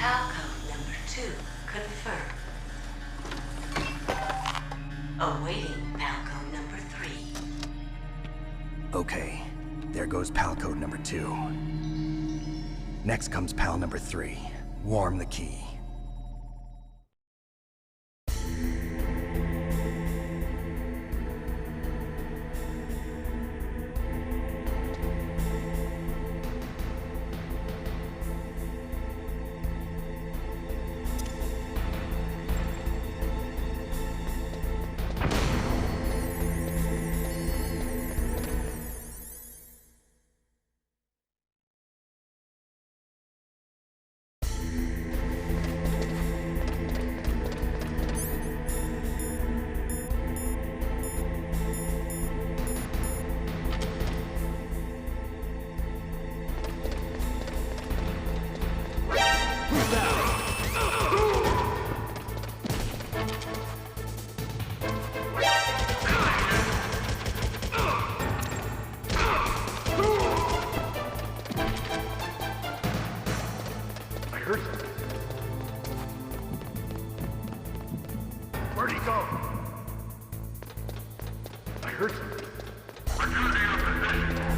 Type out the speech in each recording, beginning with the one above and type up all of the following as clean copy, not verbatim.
Palcode number 2 confirmed. Awaiting Palcode number 3. Okay, there goes pal code number 2. Next comes pal number 3. Warm the key. Where'd he go? I heard something. We're turning up position.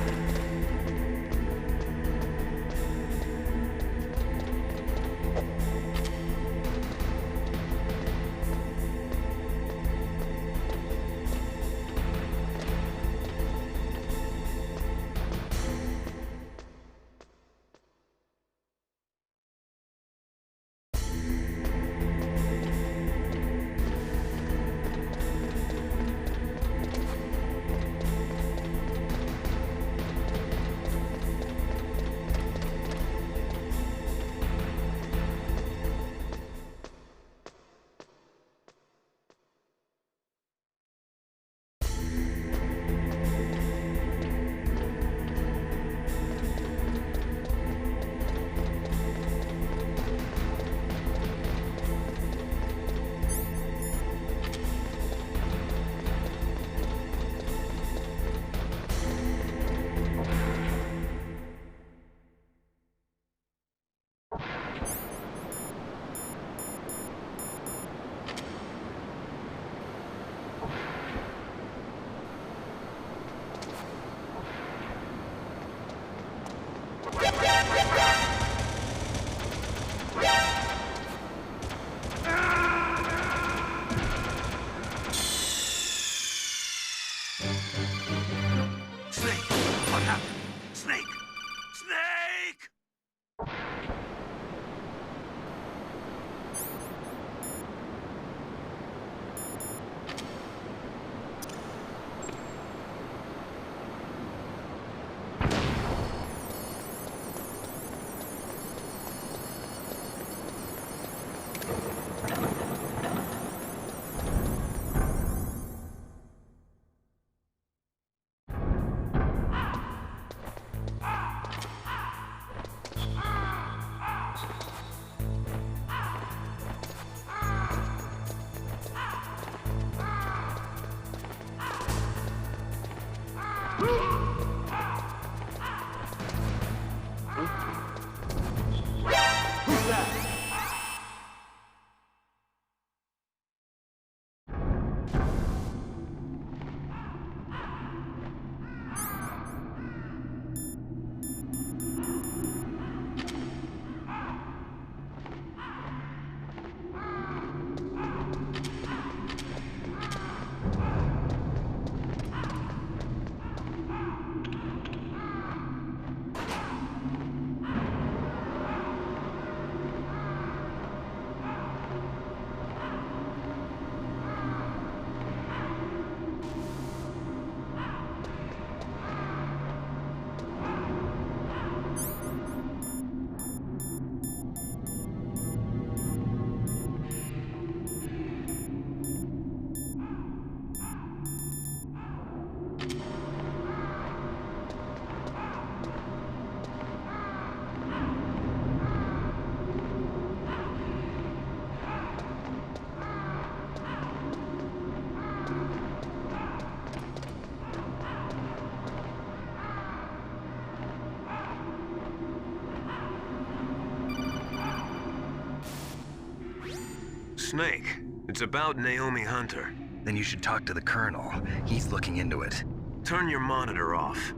Snake, it's about Naomi Hunter. Then you should talk to the Colonel. He's looking into it. Turn your monitor off.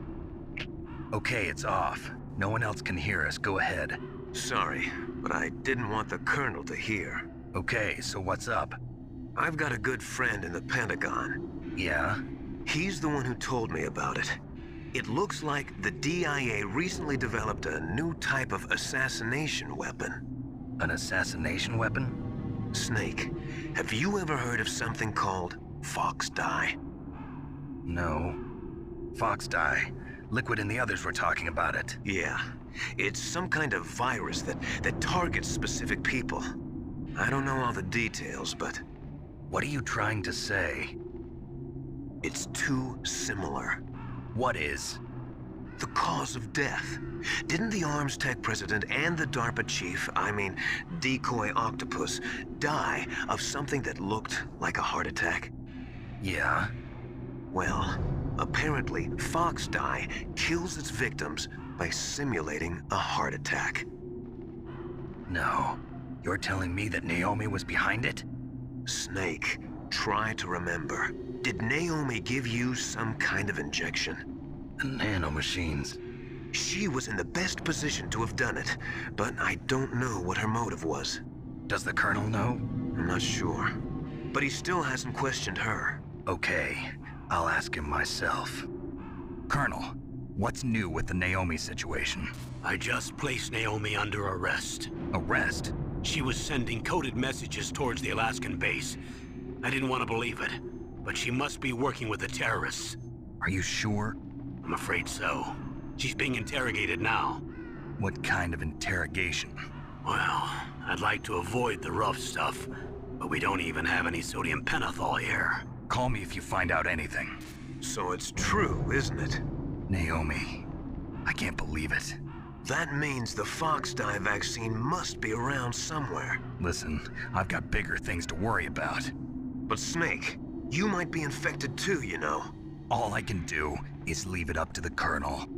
Okay, it's off. No one else can hear us. Go ahead. Sorry, but I didn't want the Colonel to hear. Okay, so what's up? I've got a good friend in the Pentagon. Yeah? He's the one who told me about it. It looks like the DIA recently developed a new type of assassination weapon. An assassination weapon? Snake, have you ever heard of something called fox dye? No. Fox dye. Liquid and the others were talking about it. Yeah. It's some kind of virus that targets specific people. I don't know all the details, but... What are you trying to say? It's too similar. What is? The cause of death. Didn't the Arms Tech president and the DARPA chief, Decoy Octopus, die of something that looked like a heart attack? Yeah? Well, apparently fox dye kills its victims by simulating a heart attack. No. You're telling me that Naomi was behind it? Snake, try to remember. Did Naomi give you some kind of injection? Nanomachines. She was in the best position to have done it, but I don't know what her motive was. Does the Colonel know? I'm not sure. But he still hasn't questioned her. Okay, I'll ask him myself. Colonel, what's new with the Naomi situation? I just placed Naomi under arrest. Arrest? She was sending coded messages towards the Alaskan base. I didn't want to believe it, but she must be working with the terrorists. Are you sure? I'm afraid so. She's being interrogated now. What kind of interrogation? Well, I'd like to avoid the rough stuff, but we don't even have any sodium pentothal here. Call me if you find out anything. So it's true, isn't it? Naomi, I can't believe it. That means the fox dye vaccine must be around somewhere. Listen, I've got bigger things to worry about. But Snake, you might be infected too, you know. All I can do is leave it up to the Colonel.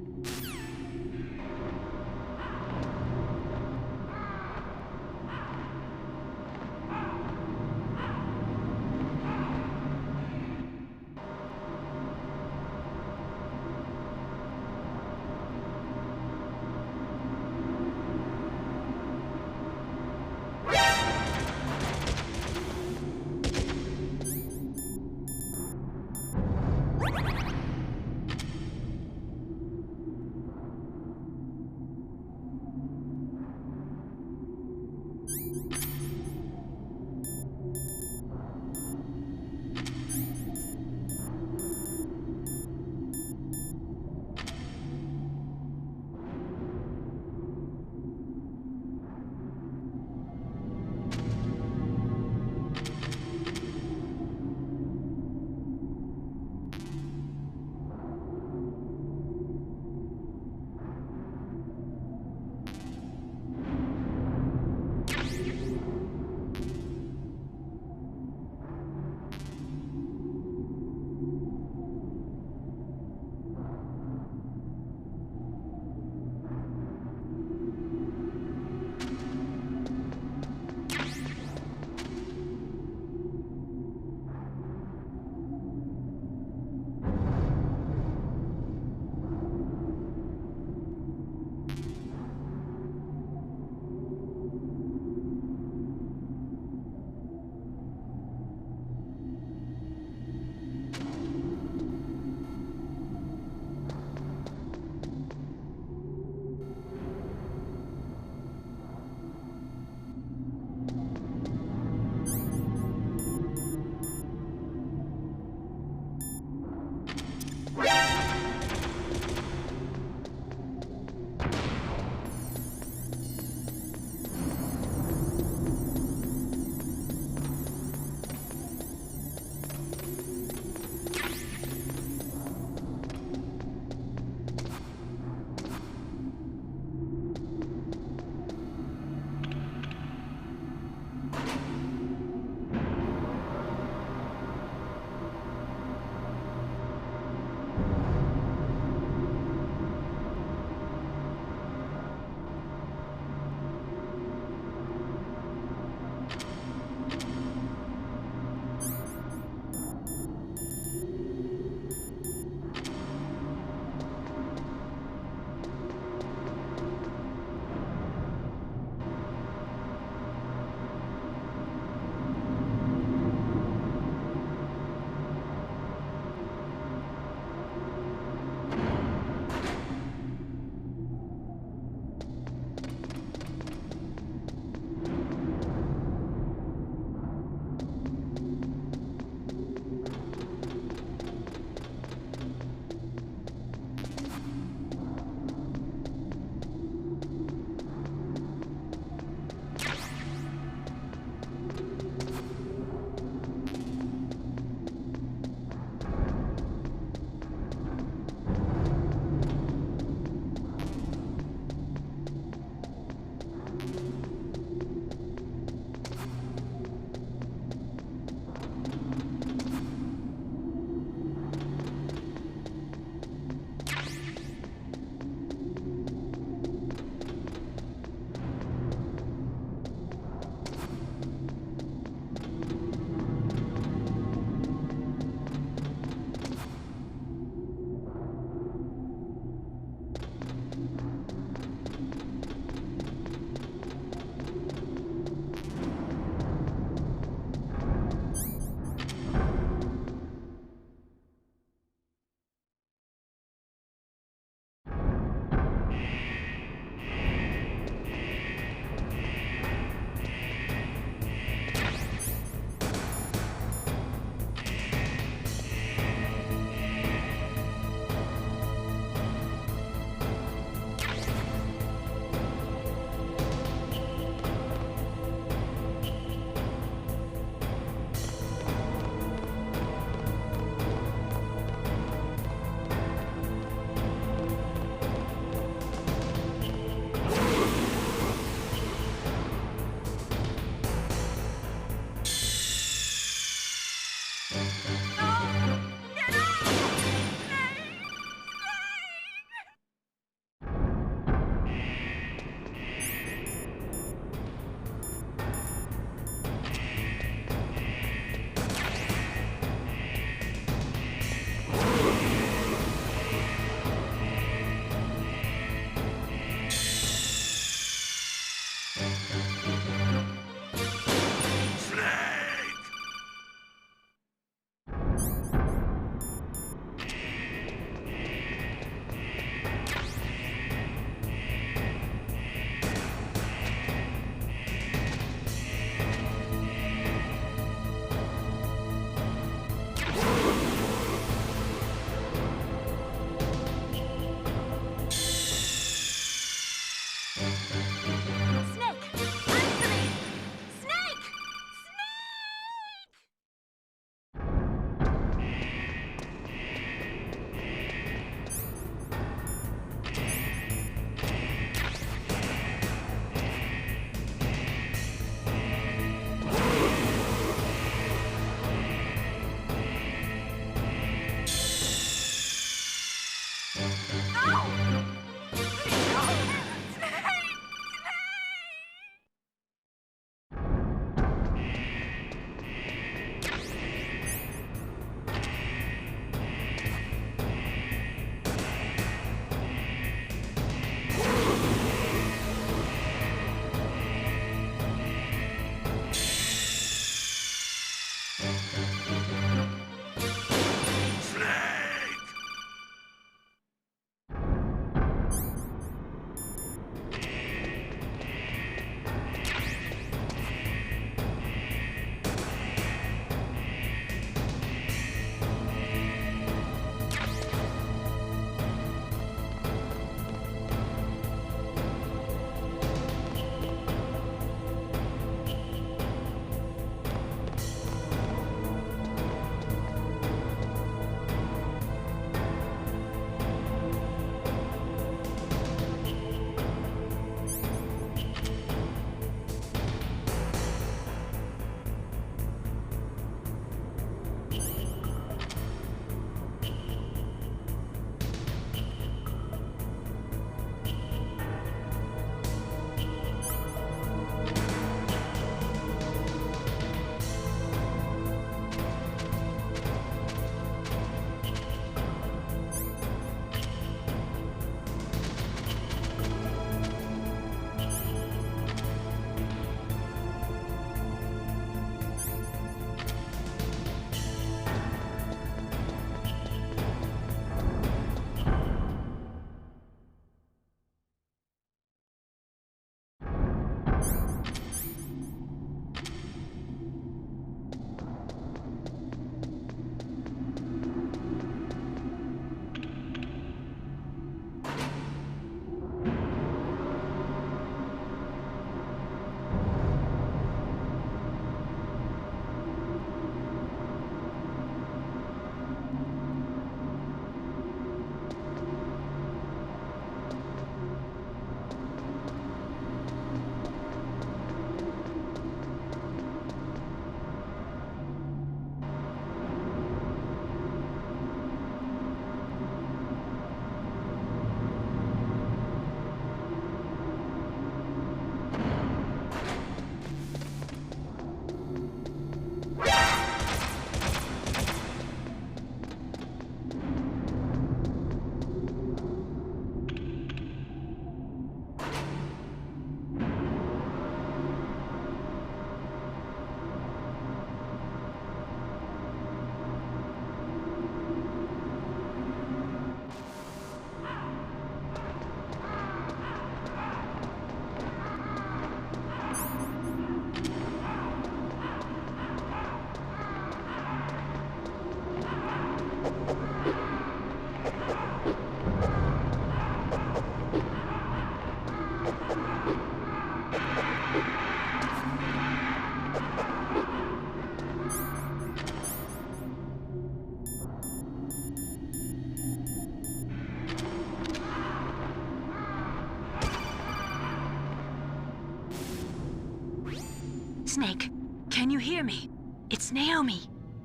Snake, can you hear me? It's Naomi.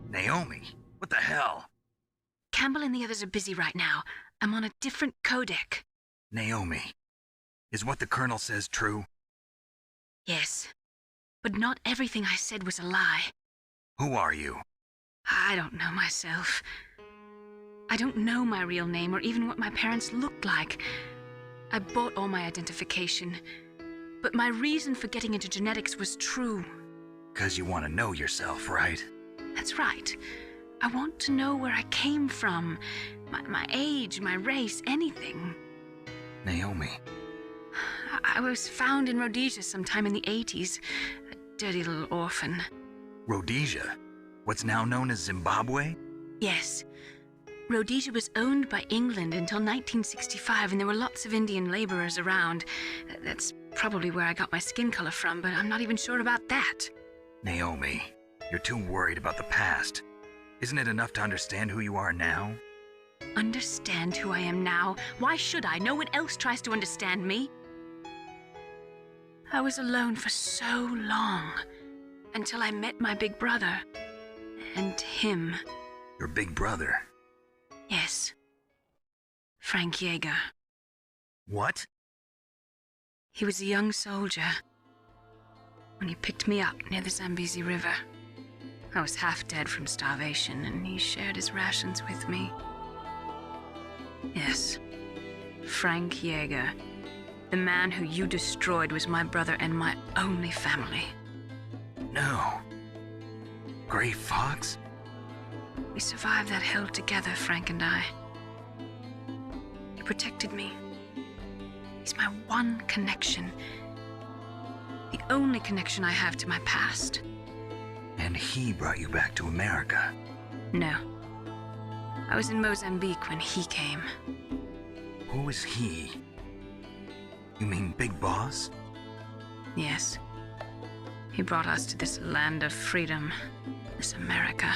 Naomi? What the hell? Campbell and the others are busy right now. I'm on a different codec. Naomi, is what the Colonel says true? Yes, but not everything I said was a lie. Who are you? I don't know myself. I don't know my real name or even what my parents looked like. I bought all my identification, but my reason for getting into genetics was true. 'Cause you want to know yourself, right? That's right. I want to know where I came from, my age, my race, anything. Naomi. I was found in Rhodesia sometime in the 80s, a dirty little orphan. Rhodesia? What's now known as Zimbabwe? Yes. Rhodesia was owned by England until 1965, and there were lots of Indian laborers around. That's probably where I got my skin color from, but I'm not even sure about that. Naomi, you're too worried about the past. Isn't it enough to understand who you are now? Understand who I am now? Why should I? No one else tries to understand me. I was alone for so long, until I met my big brother. And him. Your big brother? Yes. Frank Yeager. What? He was a young soldier when he picked me up near the Zambezi River. I was half dead from starvation, and he shared his rations with me. Yes, Frank Yeager. The man who you destroyed was my brother and my only family. No. Gray Fox? We survived that hell together, Frank and I. He protected me. He's my one connection. The only connection I have to my past. And he brought you back to America? No. I was in Mozambique when he came. Who is he? You mean Big Boss? Yes. He brought us to this land of freedom, this America.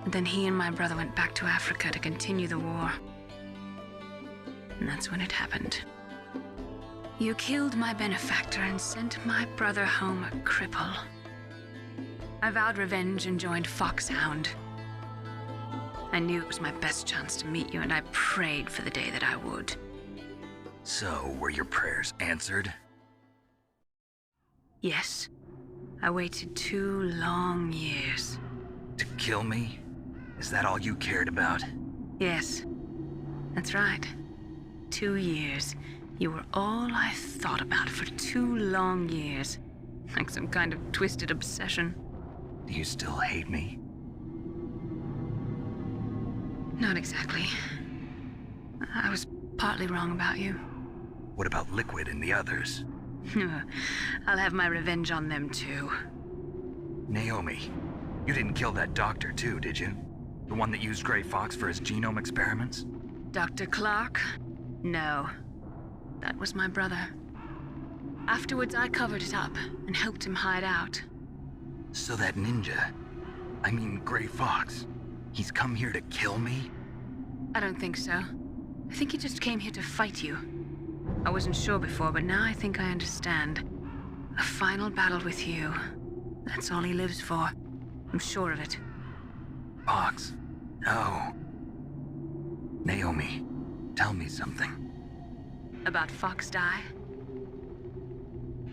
And then he and my brother went back to Africa to continue the war. And that's when it happened. You killed my benefactor and sent my brother home a cripple. I vowed revenge and joined Foxhound. I knew it was my best chance to meet you, and I prayed for the day that I would. So, were your prayers answered? Yes. I waited 2 long years. To kill me? Is that all you cared about? Yes. That's right. 2 years. You were all I thought about for 2 long years. Like some kind of twisted obsession. Do you still hate me? Not exactly. I was partly wrong about you. What about Liquid and the others? I'll have my revenge on them too. Naomi, you didn't kill that doctor too, did you? The one that used Gray Fox for his genome experiments? Dr. Clark? No. That was my brother. Afterwards, I covered it up and helped him hide out. So that ninja, I mean Gray Fox, he's come here to kill me? I don't think so. I think he just came here to fight you. I wasn't sure before, but now I think I understand. A final battle with you. That's all he lives for. I'm sure of it. Fox? No. Naomi, tell me something. About Fox Die?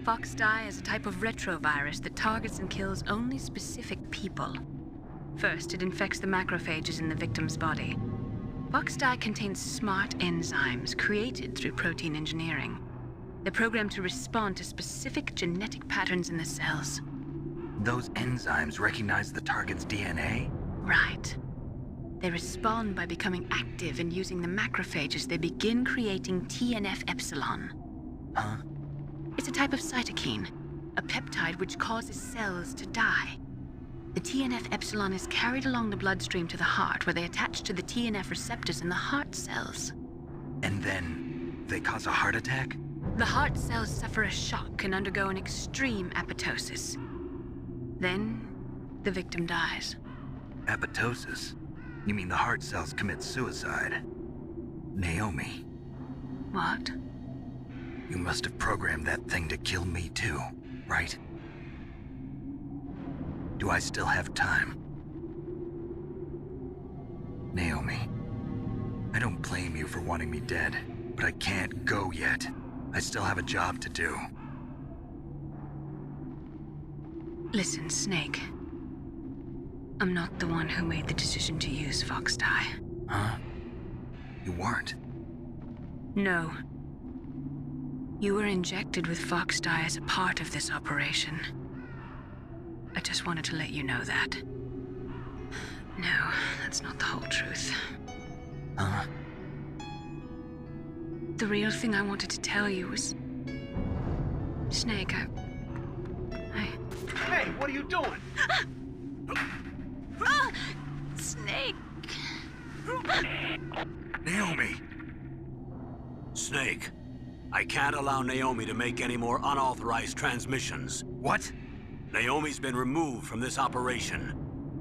Fox Die is a type of retrovirus that targets and kills only specific people. First, it infects the macrophages in the victim's body. Fox Die contains smart enzymes created through protein engineering. They're programmed to respond to specific genetic patterns in the cells. Those enzymes recognize the target's DNA? Right. They respond by becoming active and using the macrophages. They begin creating TNF-epsilon. Huh? It's a type of cytokine, a peptide which causes cells to die. The TNF-epsilon is carried along the bloodstream to the heart, where they attach to the TNF receptors in the heart cells. And then they cause a heart attack? The heart cells suffer a shock and undergo an extreme apoptosis. Then, the victim dies. Apoptosis? You mean the heart cells commit suicide? Naomi, What? you must have programmed that thing to kill me too, right? Do I still have time? Naomi, I don't blame you for wanting me dead, but I can't go yet. I still have a job to do. Listen, Snake. I'm not the one who made the decision to use Fox dye. Huh? You weren't? No. You were injected with Fox dye as a part of this operation. I just wanted to let you know that. No, that's not the whole truth. Huh? The real thing I wanted to tell you was... Snake, I... Hey, what are you doing? Snake! Naomi! Snake, I can't allow Naomi to make any more unauthorized transmissions. What? Naomi's been removed from this operation.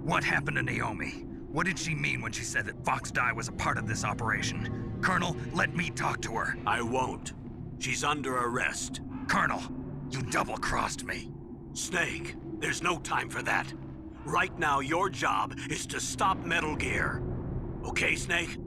What happened to Naomi? What did she mean when she said that Fox dye was a part of this operation? Colonel, let me talk to her. I won't. She's under arrest. Colonel, you double-crossed me. Snake, there's no time for that. Right now, your job is to stop Metal Gear. Okay, Snake?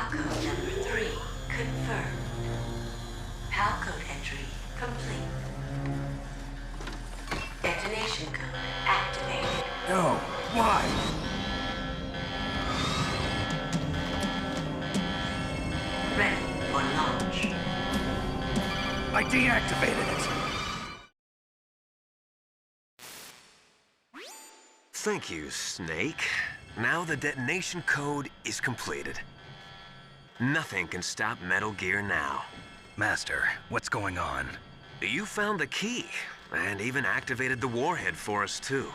Palcode number 3 confirmed. Palcode entry complete. Detonation code activated. No, why? Ready for launch. I deactivated it. Thank you, Snake. Now the detonation code is completed. Nothing can stop Metal Gear now. Master, what's going on? You found the key, and even activated the warhead for us, too.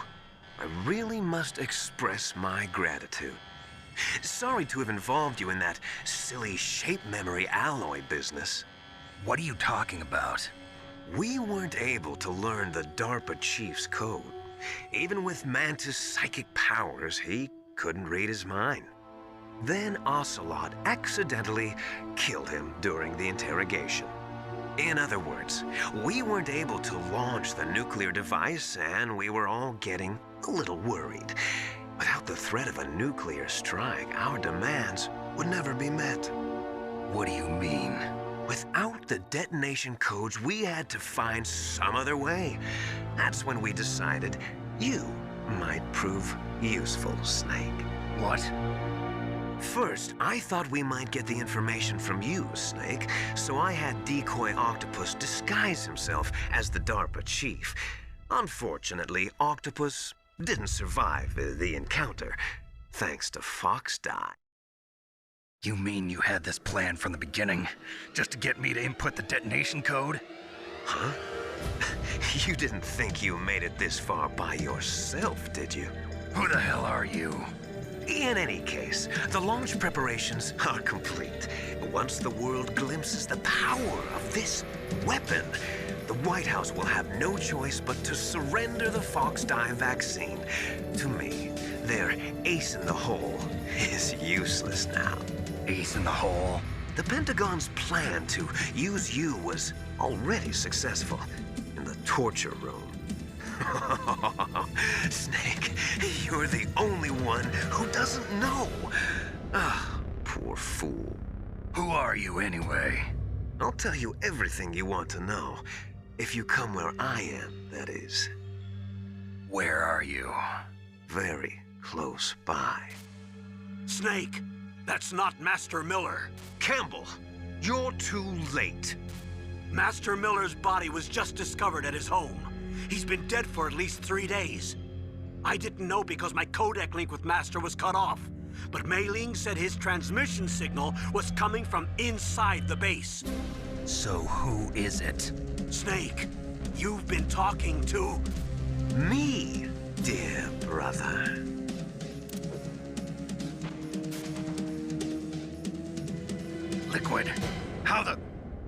I really must express my gratitude. Sorry to have involved you in that silly shape memory alloy business. What are you talking about? We weren't able to learn the DARPA chief's code. Even with Mantis' psychic powers, he couldn't read his mind. Then Ocelot accidentally killed him during the interrogation. In other words, we weren't able to launch the nuclear device, and we were all getting a little worried. Without the threat of a nuclear strike, our demands would never be met. What do you mean? Without the detonation codes, we had to find some other way. That's when we decided you might prove useful, Snake. What? First, I thought we might get the information from you, Snake, so I had Decoy Octopus disguise himself as the DARPA chief. Unfortunately, Octopus didn't survive the encounter, thanks to Fox Die. You mean you had this plan from the beginning, just to get me to input the detonation code? Huh? You didn't think you made it this far by yourself, did you? Who the hell are you? In any case, the launch preparations are complete. Once the world glimpses the power of this weapon, the White House will have no choice but to surrender the Fox Die vaccine. To me, their ace in the hole is useless now. Ace in the hole? The Pentagon's plan to use you was already successful in the torture room. Snake, you're the only one who doesn't know. Ah, poor fool. Who are you anyway? I'll tell you everything you want to know. If you come where I am, that is. Where are you? Very close by. Snake, that's not Master Miller. Campbell, you're too late. Master Miller's body was just discovered at his home. He's been dead for at least 3 days. I didn't know because my codec link with Master was cut off. But Mei Ling said his transmission signal was coming from inside the base. So who is it? Snake, you've been talking to... Me, dear brother. Liquid. How the...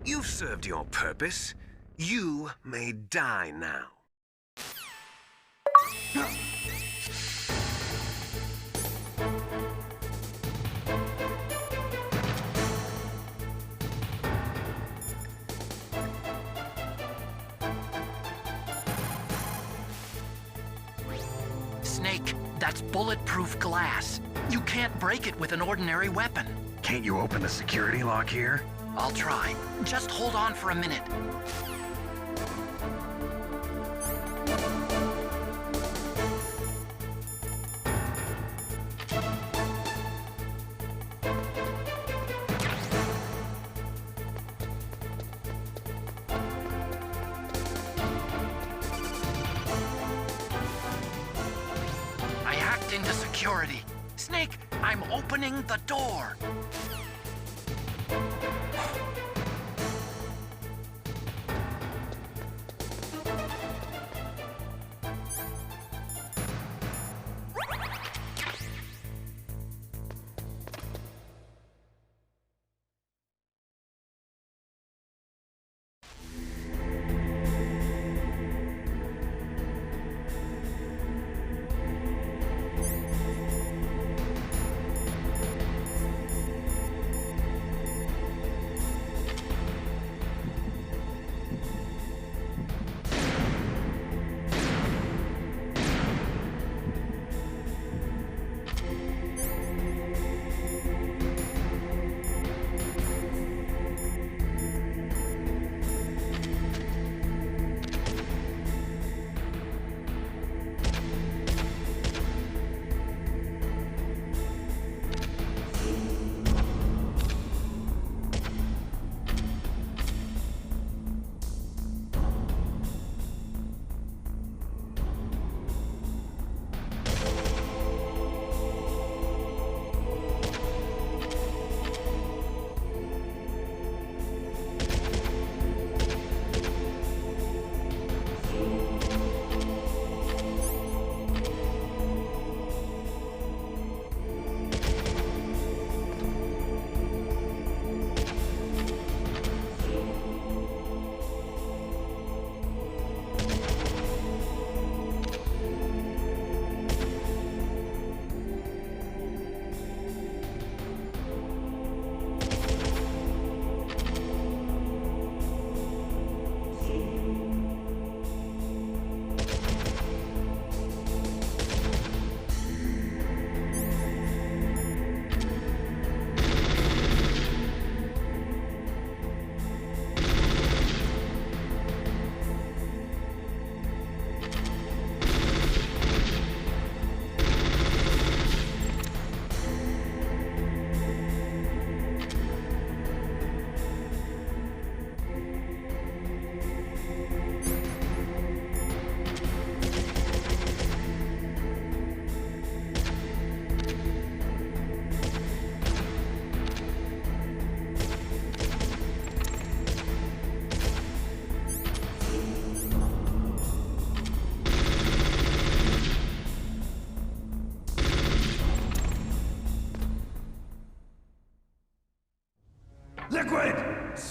You've served your purpose. You may die now. Snake, that's bulletproof glass. You can't break it with an ordinary weapon. Can't you open the security lock here? I'll try. Just hold on for a minute. I hacked into security. Snake, I'm opening the door.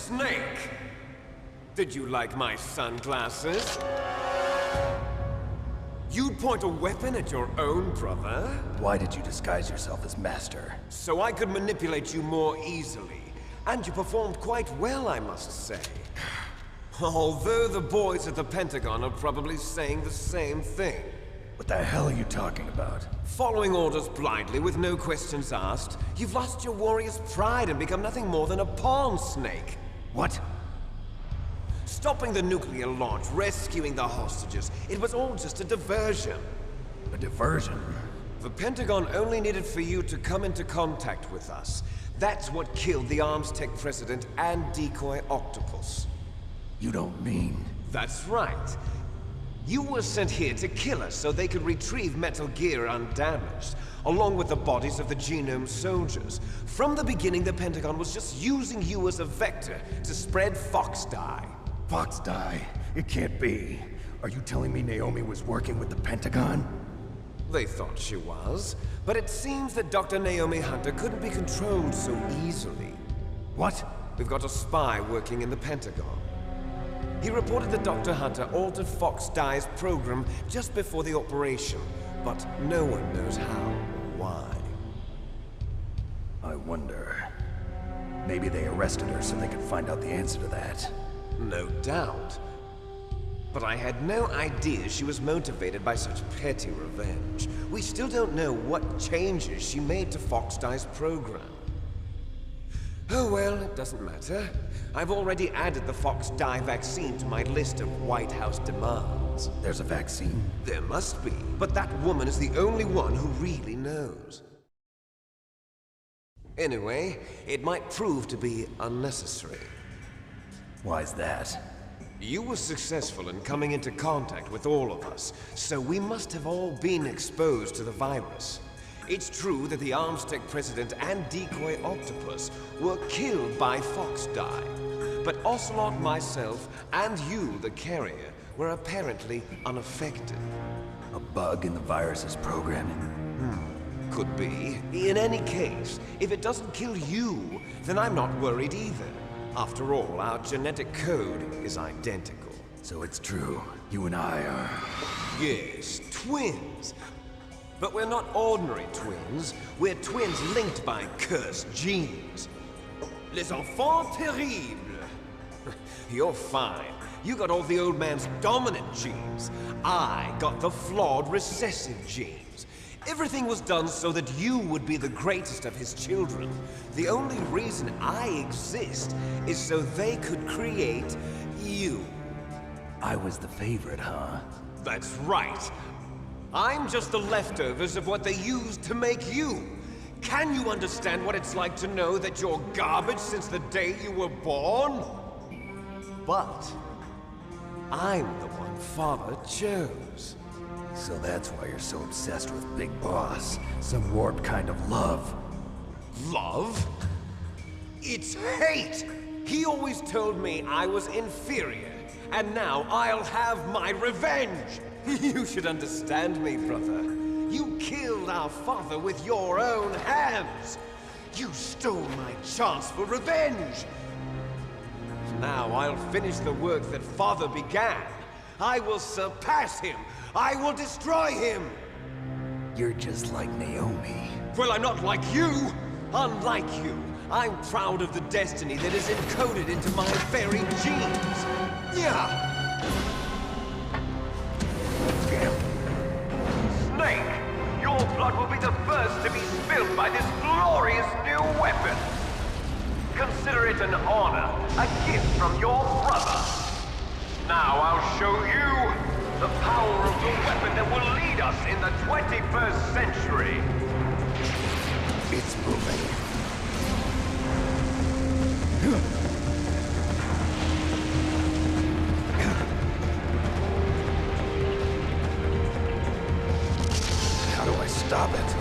Snake! Did you like my sunglasses? You'd point a weapon at your own brother? Why did you disguise yourself as Master? So I could manipulate you more easily. And you performed quite well, I must say. Although the boys at the Pentagon are probably saying the same thing. What the hell are you talking about? Following orders blindly with no questions asked, you've lost your warrior's pride and become nothing more than a pawn, Snake. What? Stopping the nuclear launch, rescuing the hostages, it was all just a diversion. A diversion? The Pentagon only needed for you to come into contact with us. That's what killed the Arms Tech president and decoy octopus. You don't mean... That's right. You were sent here to kill us so they could retrieve Metal Gear undamaged, along with the bodies of the Genome soldiers. From the beginning, the Pentagon was just using you as a vector to spread Fox dye. Fox dye? It can't be. Are you telling me Naomi was working with the Pentagon? They thought she was, but it seems that Dr. Naomi Hunter couldn't be controlled so easily. What? We've got a spy working in the Pentagon. He reported that Dr. Hunter altered Fox Dye's program just before the operation, but no one knows how or why. I wonder... Maybe they arrested her so they could find out the answer to that. No doubt. But I had no idea she was motivated by such petty revenge. We still don't know what changes she made to Fox Dye's program. Oh well, it doesn't matter. I've already added the Fox Dye vaccine to my list of White House demands. There's a vaccine? There must be, but that woman is the only one who really knows. Anyway, it might prove to be unnecessary. Why's that? You were successful in coming into contact with all of us, so we must have all been exposed to the virus. It's true that the Arms Tech president and decoy octopus were killed by Fox Dye, but Ocelot, myself, and you, the carrier, were apparently unaffected. A bug in the virus's programming? Could be. In any case, if it doesn't kill you, then I'm not worried either. After all, our genetic code is identical. So it's true. You and I are... Yes, twins. But we're not ordinary twins. We're twins linked by cursed genes. Les enfants terribles. You're fine. You got all the old man's dominant genes. I got the flawed recessive genes. Everything was done so that you would be the greatest of his children. The only reason I exist is so they could create you. I was the favorite, huh? That's right. I'm just the leftovers of what they used to make you. Can you understand what it's like to know that you're garbage since the day you were born? But I'm the one Father chose. So that's why you're so obsessed with Big Boss. Some warped kind of love. Love? It's hate! He always told me I was inferior, and now I'll have my revenge! You should understand me, brother. You killed our father with your own hands! You stole my chance for revenge! Now I'll finish the work that Father began. I will surpass him! I will destroy him! You're just like Naomi. Well, I'm not like you! Unlike you, I'm proud of the destiny that is encoded into my very genes! Yeah! Snake, your blood will be the first to be spilled by this glorious new weapon. Consider it an honor, a gift from your brother. Now I'll show you the power of the weapon that will lead us in the 21st century. It's moving. How do I stop it?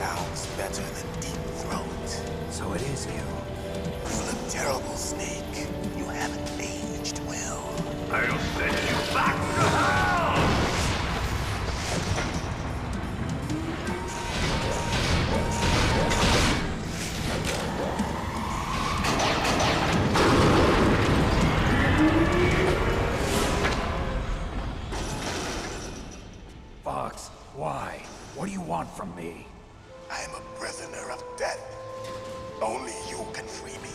sounds better than Deep Throat. So it is you. You look terrible, Snake. You haven't aged well. I'll send you back to hell! Fox, why? What do you want from me? I'm a prisoner of death. Only you can free me.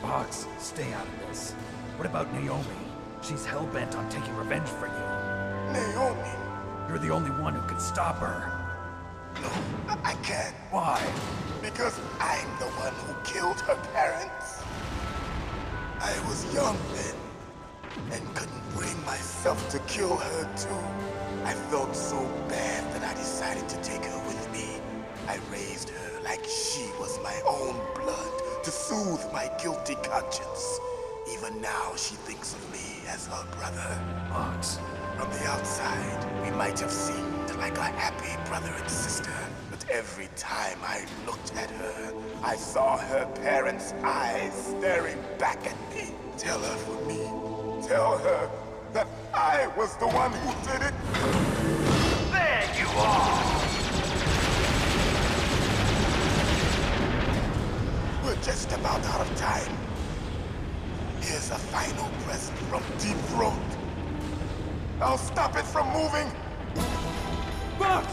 Fox, stay out of this. What about Naomi? She's hell-bent on taking revenge for you. Naomi? You're the only one who can stop her. No, I can't. Why? Because I'm the one who killed her parents. I was young then, and couldn't bring myself to kill her too. I felt so bad that I decided to take her with me. I raised her like she was my own blood to soothe my guilty conscience. Even now, she thinks of me as her brother. Fox. From the outside, we might have seemed like a happy brother and sister, but every time I looked at her, I saw her parents' eyes staring back at me. Tell her for me. Tell her that I was the one who did it. There you are! We're just about out of time. Here's a final present from Deep Throat. I'll stop it from moving. Fox!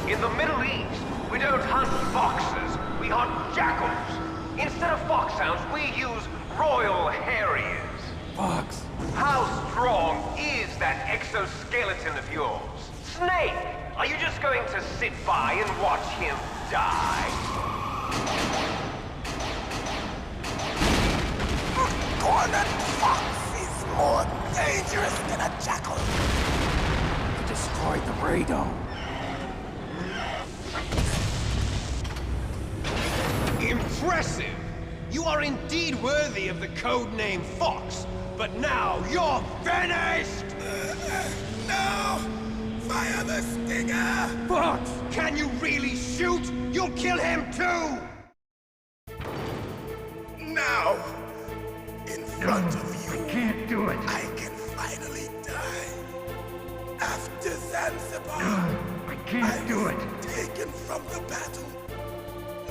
In the Middle East, we don't hunt foxes, we hunt jackals. Instead of foxhounds, we use royal harriers. Fox! How strong is that exoskeleton of yours? Snake, are you just going to sit by and watch him die? Cornered fox is more dangerous than a jackal. You destroyed the radome. Impressive! You are indeed worthy of the codename Fox, but now you're finished! No! Fire the stinger! Fox! Can you really shoot? You'll kill him too! Now! In front of you, I can't do it. I can finally die. After Zanzibar, I can't do it. taken from the battle.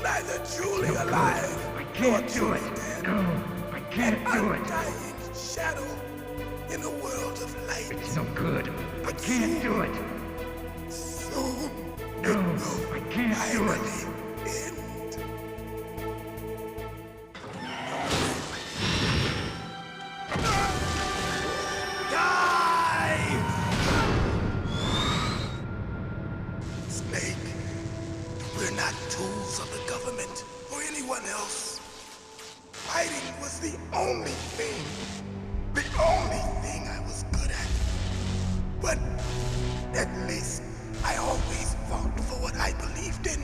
Neither truly alive, I can't do nor it. truly dead. No, I can't do it. Undying shadow in a world of light. It's no good. I can't do it. Soon, No, it will I can't do it. finally end. Die! Snake, we're not tools of the government or anyone else. Fighting was the only thing I was good at. But at least I always fought for what I believed in.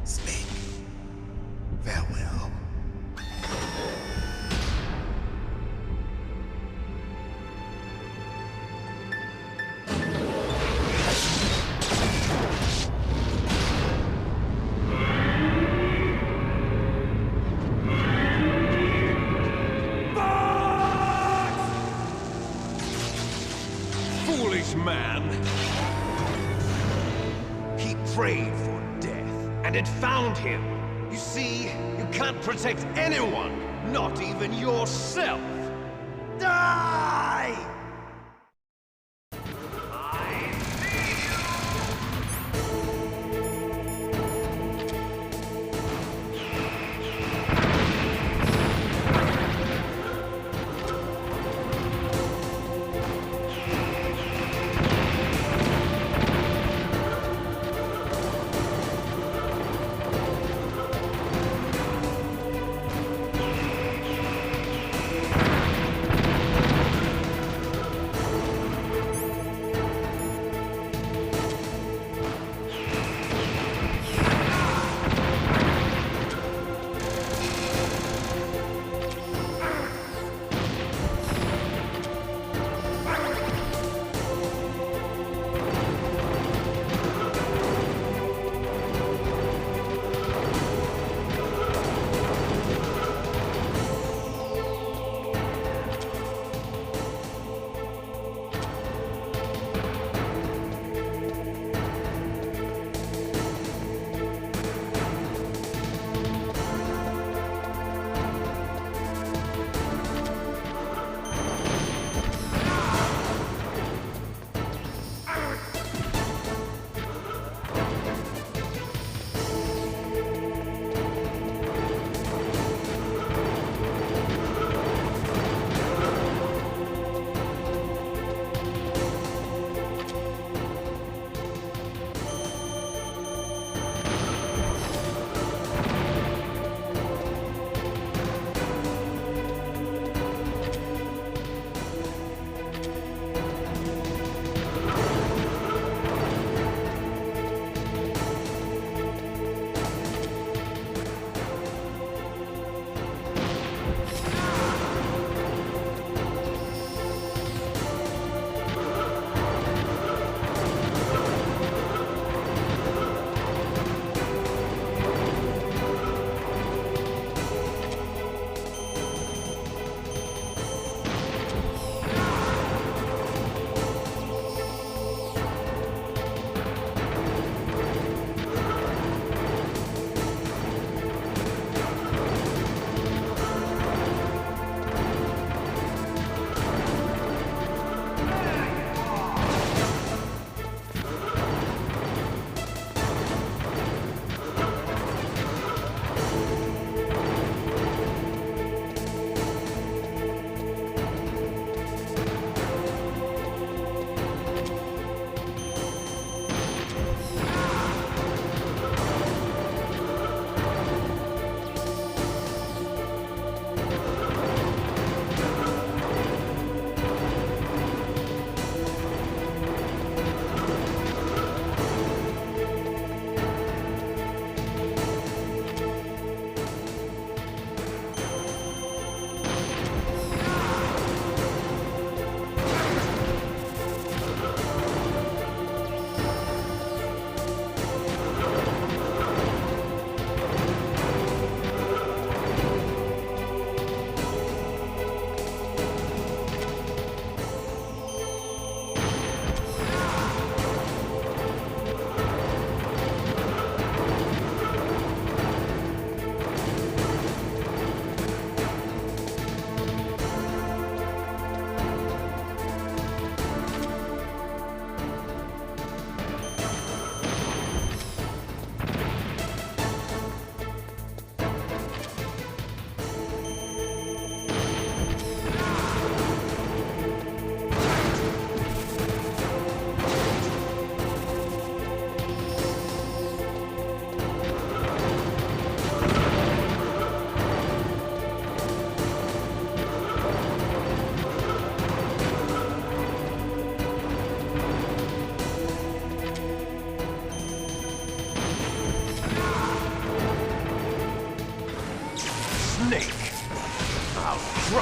Snake, farewell. Foolish man! He prayed for death, and it found him. You see, you can't protect anyone, not even yourself. Die!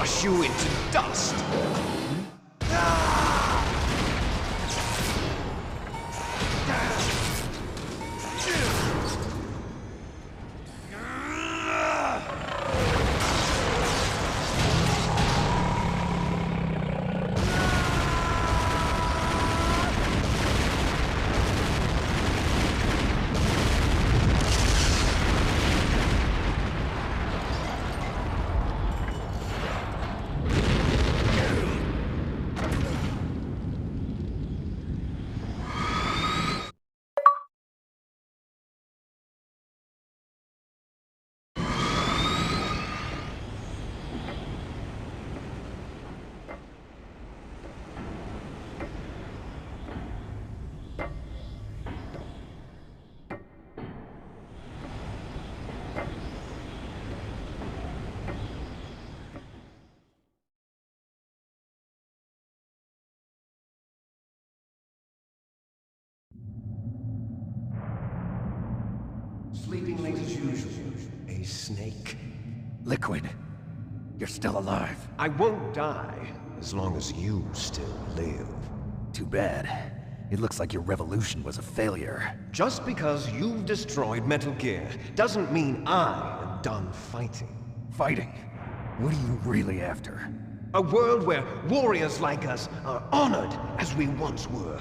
crush you into dust. Sleeping late as usual. A snake. Liquid, you're still alive. I won't die as long as you still live. Too bad. It looks like your revolution was a failure. Just because you've destroyed Metal Gear doesn't mean I am done fighting. Fighting? What are you really after? A world where warriors like us are honored as we once were,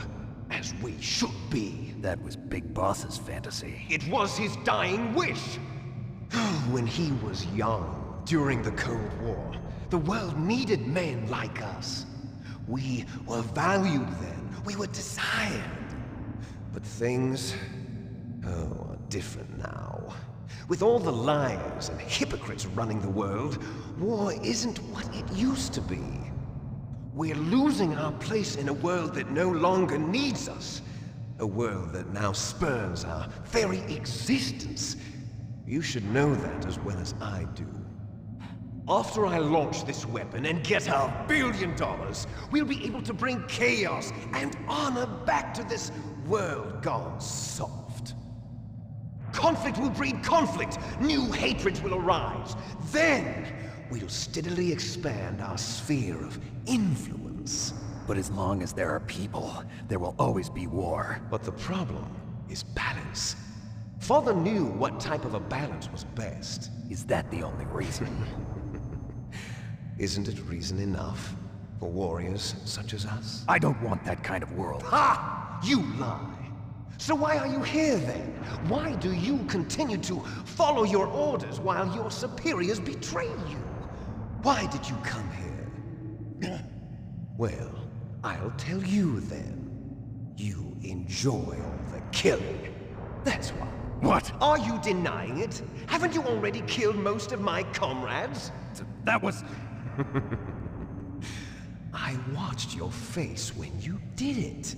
as we should be. That was Big Boss's fantasy. It was his dying wish. When he was young, during the Cold War, the world needed men like us. We were valued then. We were desired. But things, are different now. With all the liars and hypocrites running the world, war isn't what it used to be. We're losing our place in a world that no longer needs us. A world that now spurns our very existence. You should know that as well as I do. After I launch this weapon and get our $1 billion, we'll be able to bring chaos and honor back to this world gone soft. Conflict will breed conflict. New hatreds will arise. Then, we'll steadily expand our sphere of influence. But as long as there are people, there will always be war. But the problem is balance. Father knew what type of a balance was best. Is that the only reason? Isn't it reason enough for warriors such as us? I don't want that kind of world. Ha! You lie! So why are you here then? Why do you continue to follow your orders while your superiors betray you? Why did you come here? Well, I'll tell you then. You enjoy all the killing. That's why. What? Are you denying it? Haven't you already killed most of my comrades? That was... I watched your face when you did it.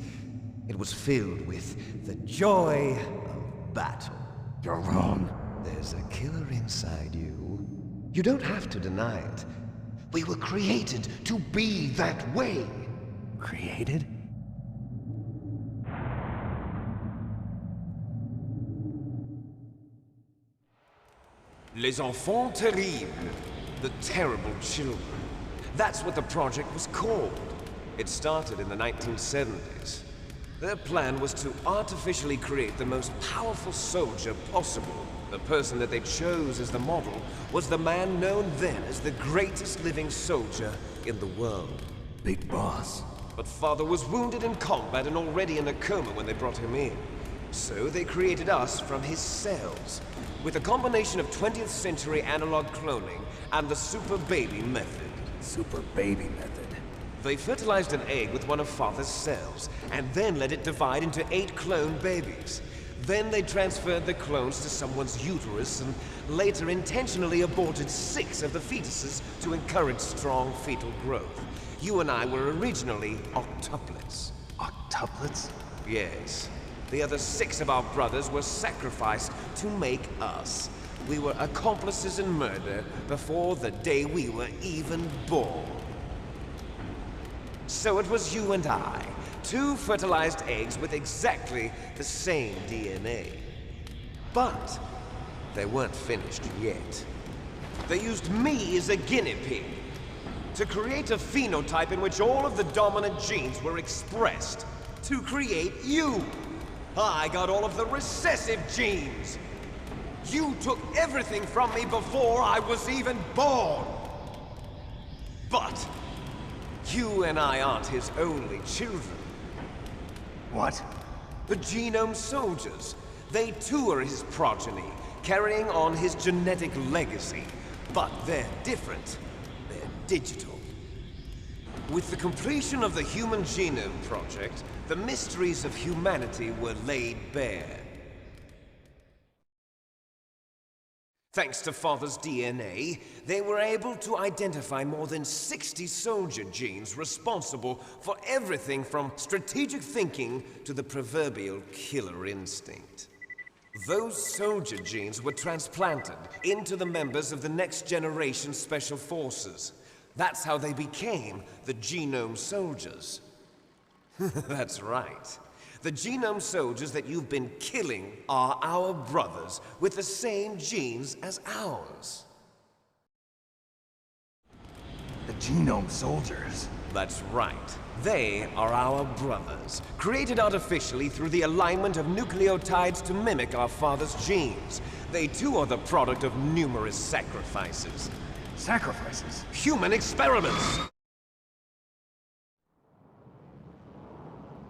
It was filled with the joy of battle. You're wrong. There's a killer inside you. You don't have to deny it. We were created to be that way. Created? Les enfants terribles. The terrible children. That's what the project was called. It started in the 1970s. Their plan was to artificially create the most powerful soldier possible. The person that they chose as the model was the man known then as the greatest living soldier in the world. Big Boss. But Father was wounded in combat and already in a coma when they brought him in. So they created us from his cells, with a combination of 20th century analog cloning and the super baby method. Super baby method. They fertilized an egg with one of Father's cells, and then let it divide into 8 clone babies. Then they transferred the clones to someone's uterus and later intentionally aborted 6 of the fetuses to encourage strong fetal growth. You and I were originally octuplets. Octuplets? Yes. The other 6 of our brothers were sacrificed to make us. We were accomplices in murder before the day we were even born. So it was you and I, 2 fertilized eggs with exactly the same DNA. But they weren't finished yet. They used me as a guinea pig. to create a phenotype in which all of the dominant genes were expressed. To create you. I got all of the recessive genes. You took everything from me before I was even born. But you and I aren't his only children. What? The Genome Soldiers. They too are his progeny, carrying on his genetic legacy. But they're different. They're digital. With the completion of the Human Genome Project, the mysteries of humanity were laid bare. Thanks to Father's DNA, they were able to identify more than 60 soldier genes responsible for everything from strategic thinking to the proverbial killer instinct. Those soldier genes were transplanted into the members of the next generation Special Forces. That's how they became the Genome Soldiers. That's right. The Genome Soldiers that you've been killing are our brothers with the same genes as ours. The Genome Soldiers? That's right. They are our brothers, created artificially through the alignment of nucleotides to mimic our father's genes. They too are the product of numerous sacrifices. Sacrifices? Human experiments!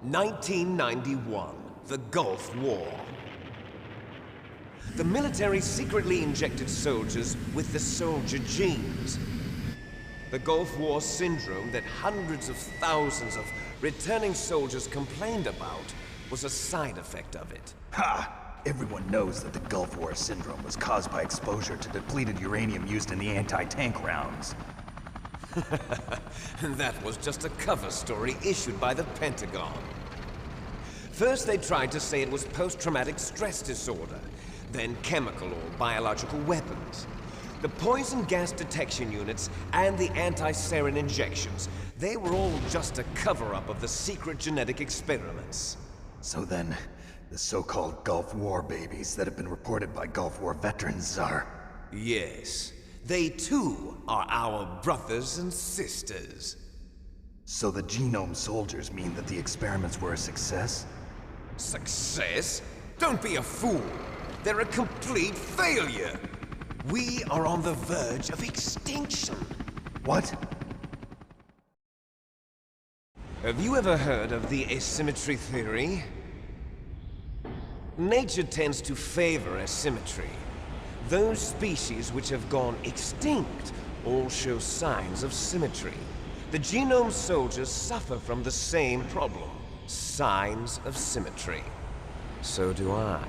1991, the Gulf War. The military secretly injected soldiers with the soldier genes. The Gulf War syndrome that hundreds of thousands of returning soldiers complained about was a side effect of it. Ha! Everyone knows that the Gulf War syndrome was caused by exposure to depleted uranium used in the anti-tank rounds. That was just a cover story issued by the Pentagon. First they tried to say it was post-traumatic stress disorder, then chemical or biological weapons. The poison gas detection units and the anti-sarin injections, they were all just a cover-up of the secret genetic experiments. So then, the so-called Gulf War babies that have been reported by Gulf War veterans are... Yes. They too are our brothers and sisters. So the Genome Soldiers mean that the experiments were a success? Success? Don't be a fool. They're a complete failure. We are on the verge of extinction. What? Have you ever heard of the asymmetry theory? Nature tends to favor asymmetry. Those species which have gone extinct all show signs of symmetry. The Genome Soldiers suffer from the same problem. Signs of symmetry. So do I.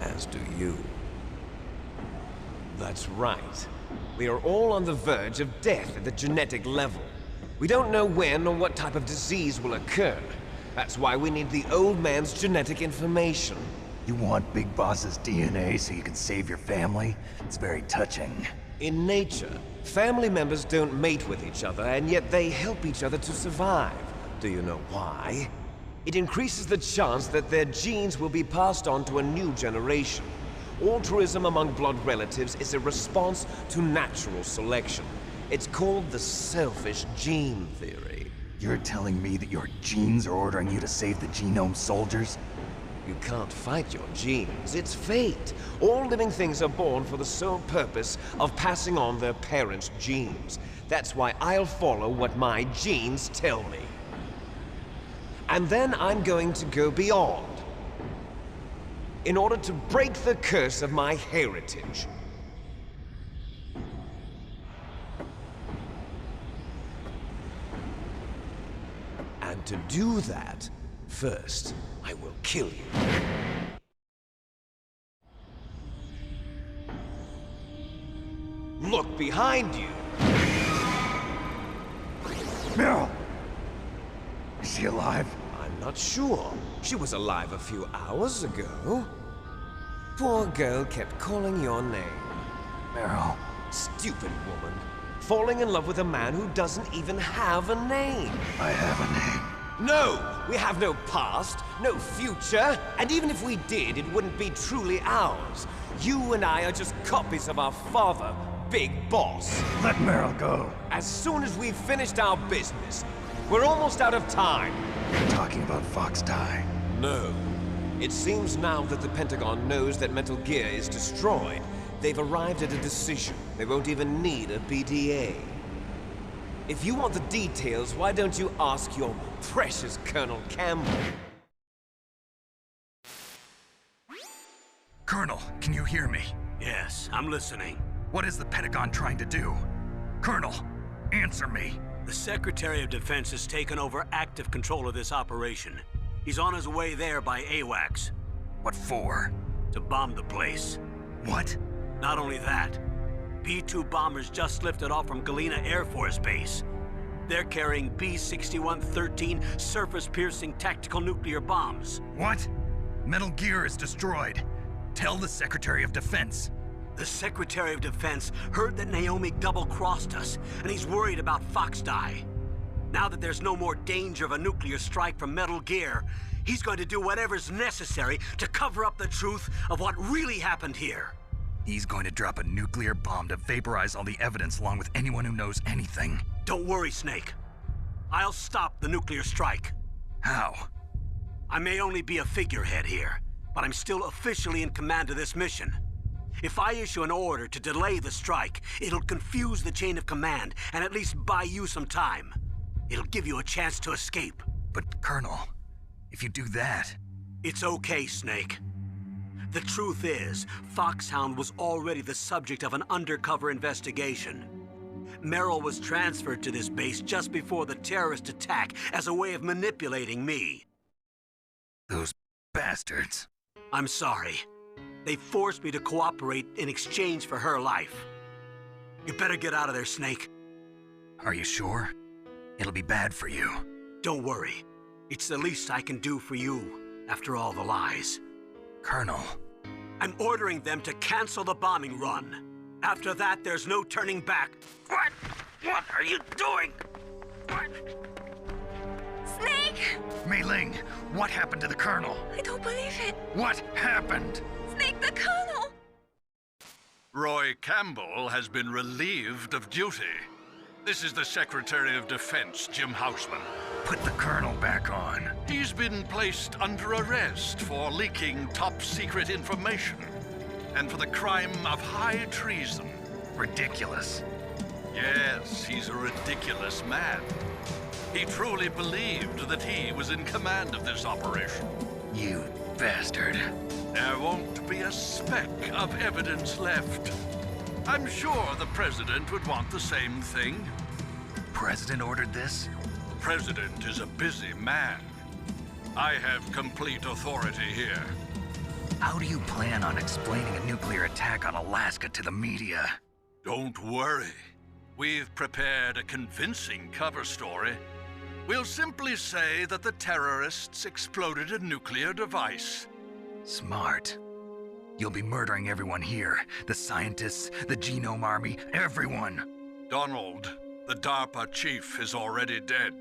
As do you. That's right. We are all on the verge of death at the genetic level. We don't know when or what type of disease will occur. That's why we need the old man's genetic information. You want Big Boss's DNA so you can save your family? It's very touching. In nature, family members don't mate with each other, and yet they help each other to survive. Do you know why? It increases the chance that their genes will be passed on to a new generation. Altruism among blood relatives is a response to natural selection. It's called the selfish gene theory. You're telling me that your genes are ordering you to save the Genome Soldiers? You can't fight your genes. It's fate. All living things are born for the sole purpose of passing on their parents' genes. That's why I'll follow what my genes tell me. And then I'm going to go beyond. In order to break the curse of my heritage. And to do that, first, I will kill you. Look behind you! Meryl! Is she alive? I'm not sure. She was alive a few hours ago. Poor girl kept calling your name. Meryl. Stupid woman. Falling in love with a man who doesn't even have a name. I have a name. No! We have no past, no future, and even if we did, it wouldn't be truly ours. You and I are just copies of our father, big boss. Let Meryl go. As soon as we've finished our business, we're almost out of time. You're talking about Fox Die. No. It seems now that the Pentagon knows that Metal Gear is destroyed. They've arrived at a decision. They won't even need a PDA. If you want the details, why don't you ask your precious Colonel Campbell? Colonel, can you hear me? Yes, I'm listening. What is the Pentagon trying to do? Colonel, answer me. The Secretary of Defense has taken over active control of this operation. He's on his way there by AWACS. What for? To bomb the place. What? Not only that, B-2 bombers just lifted off from Galena Air Force Base. They're carrying B-6113 surface-piercing tactical nuclear bombs. What? Metal Gear is destroyed. Tell the Secretary of Defense. The Secretary of Defense heard that Naomi double-crossed us, and he's worried about Fox Die. Now that there's no more danger of a nuclear strike from Metal Gear, he's going to do whatever's necessary to cover up the truth of what really happened here. He's going to drop a nuclear bomb to vaporize all the evidence along with anyone who knows anything. Don't worry, Snake. I'll stop the nuclear strike. How? I may only be a figurehead here, but I'm still officially in command of this mission. If I issue an order to delay the strike, it'll confuse the chain of command and at least buy you some time. It'll give you a chance to escape. But, Colonel, if you do that... It's okay, Snake. The truth is, Foxhound was already the subject of an undercover investigation. Meryl was transferred to this base just before the terrorist attack as a way of manipulating me. Those bastards. I'm sorry. They forced me to cooperate in exchange for her life. You better get out of there, Snake. Are you sure? It'll be bad for you. Don't worry. It's the least I can do for you, after all the lies. Colonel. I'm ordering them to cancel the bombing run. After that, there's no turning back. What? What are you doing? What? Snake! Mei Ling, what happened to the Colonel? I don't believe it. What happened? Snake, the Colonel! Roy Campbell has been relieved of duty. This is the Secretary of Defense, Jim Houseman. Put the Colonel back on. He's been placed under arrest for leaking top-secret information and for the crime of high treason. Ridiculous. Yes, he's a ridiculous man. He truly believed that he was in command of this operation. You bastard. There won't be a speck of evidence left. I'm sure the President would want the same thing. President ordered this? The President is a busy man. I have complete authority here. How do you plan on explaining a nuclear attack on Alaska to the media? Don't worry. We've prepared a convincing cover story. We'll simply say that the terrorists exploded a nuclear device. Smart. You'll be murdering everyone here. The scientists, the Genome Army, everyone. Donald, the DARPA chief, is already dead.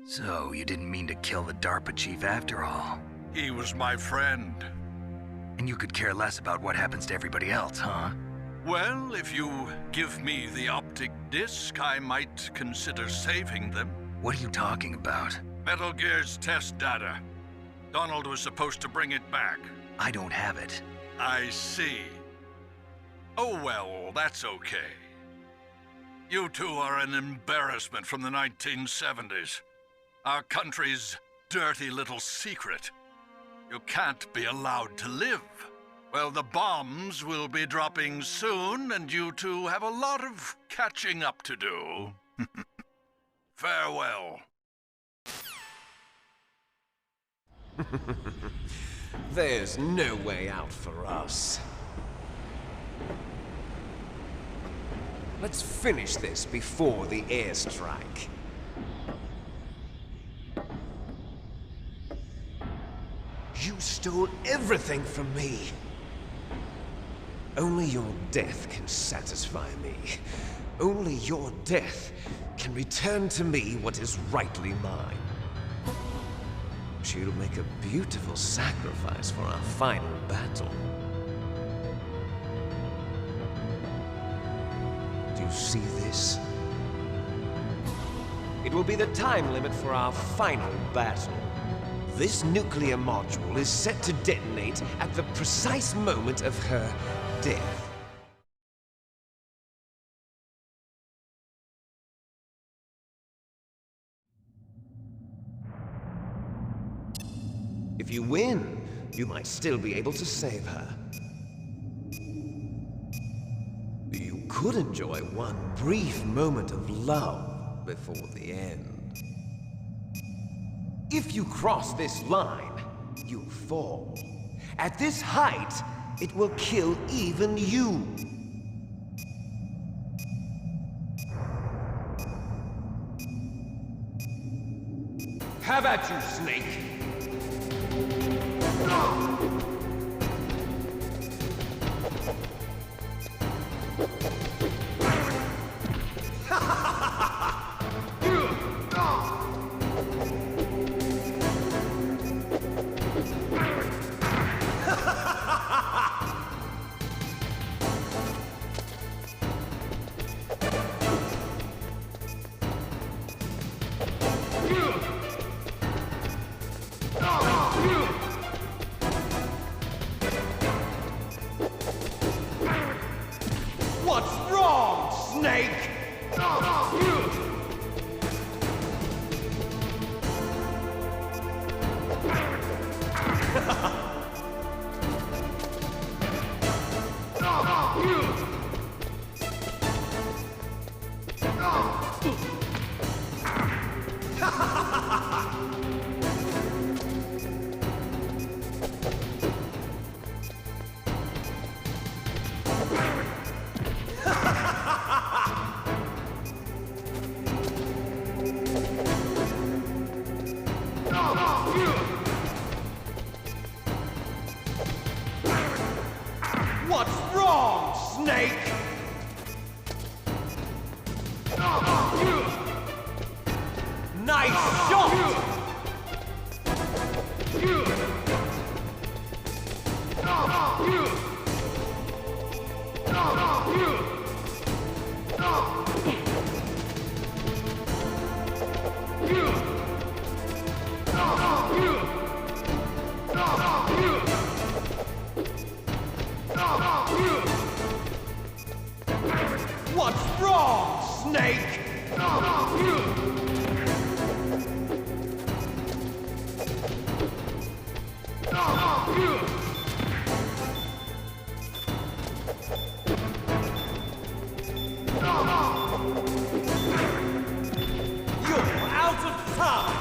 So, you didn't mean to kill the DARPA chief after all? He was my friend. And you could care less about what happens to everybody else, huh? Well, if you give me the optic disc, I might consider saving them. What are you talking about? Metal Gear's test data. Donald was supposed to bring it back. I don't have it. I see. Oh well, that's okay. You two are an embarrassment from the 1970s. Our country's dirty little secret. You can't be allowed to live. Well, the bombs will be dropping soon, and you two have a lot of catching up to do. Farewell. There's no way out for us. Let's finish this before the airstrike. You stole everything from me. Only your death can satisfy me. Only your death can return to me what is rightly mine. She'll make a beautiful sacrifice for our final battle. you see this? It will be the time limit for our final battle. This nuclear module is set to detonate at the precise moment of her death. If you win, you might still be able to save her. You could enjoy one brief moment of love before the end. If you cross this line, you'll fall. At this height, it will kill even you. Have at you, Snake! What's wrong, Snake? What's wrong, Snake? Nice shot! What's wrong, Snake? You're out of time!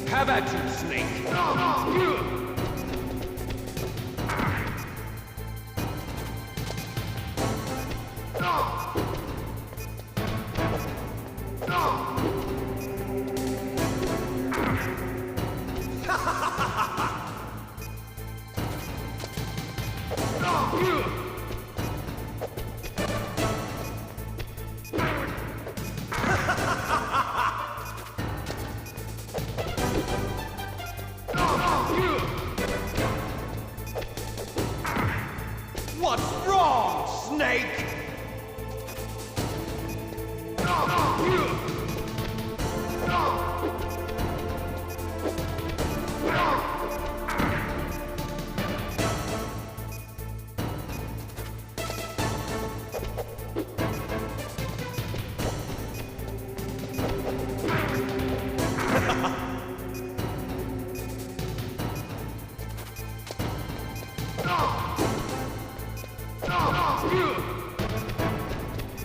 Have at you, Snake! What's wrong, Snake?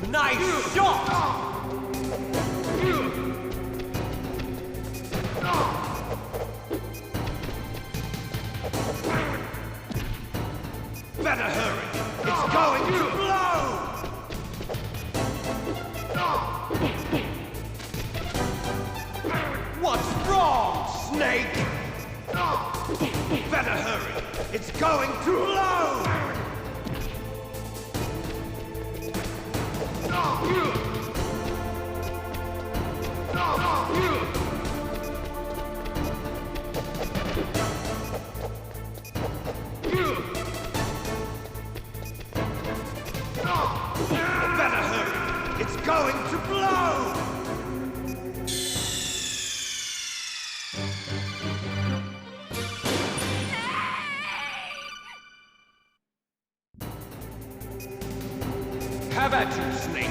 Nice shot! Better hurry! It's going to blow! What's wrong, Snake? Better hurry! It's going to blow! It's going to blow! Have at you, Snake!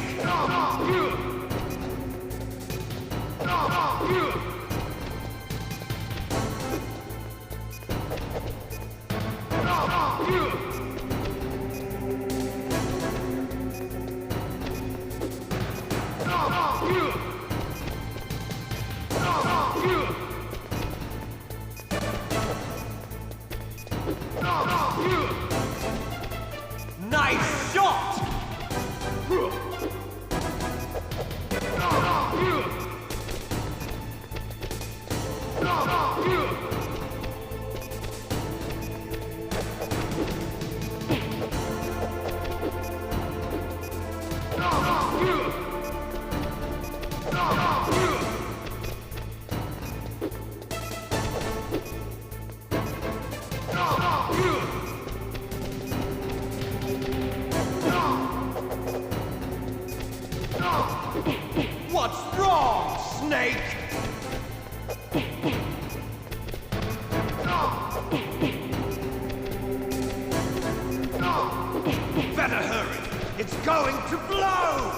Nice shot! What's wrong, Snake? Better hurry! It's going to blow!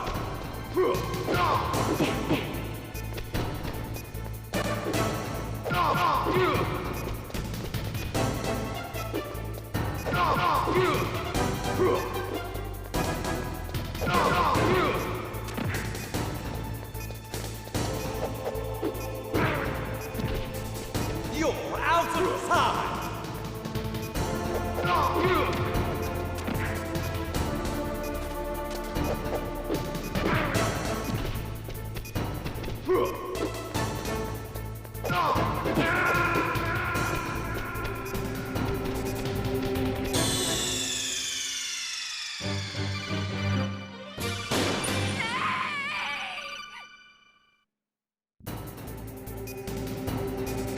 You're out of time!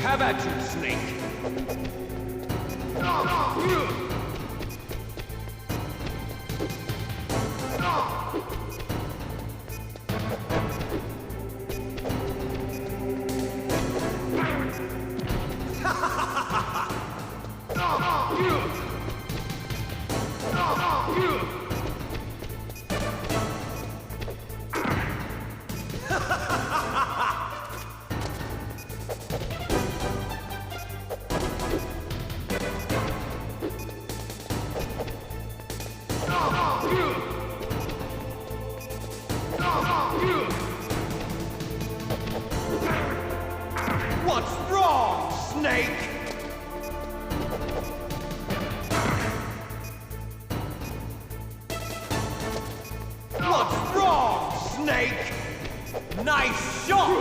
Have at you, Snake! What's wrong, Snake? What's wrong, Snake? Nice shot!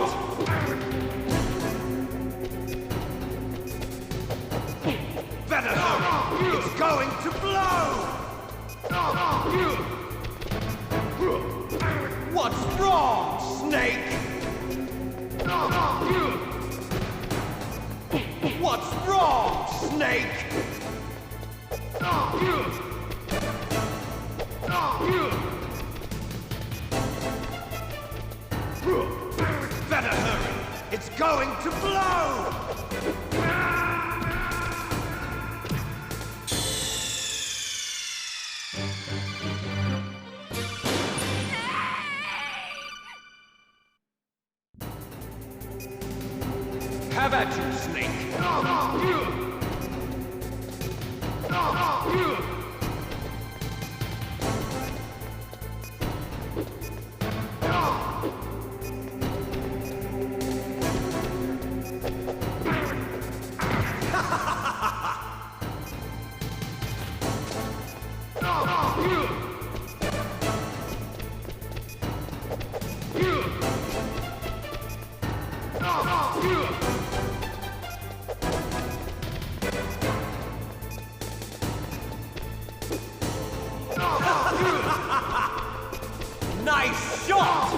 Better hurry! It's going to blow! What's wrong, Snake? What's wrong, Snake? Better hurry! It's going to blow! Have at you, Snake! Nice shot!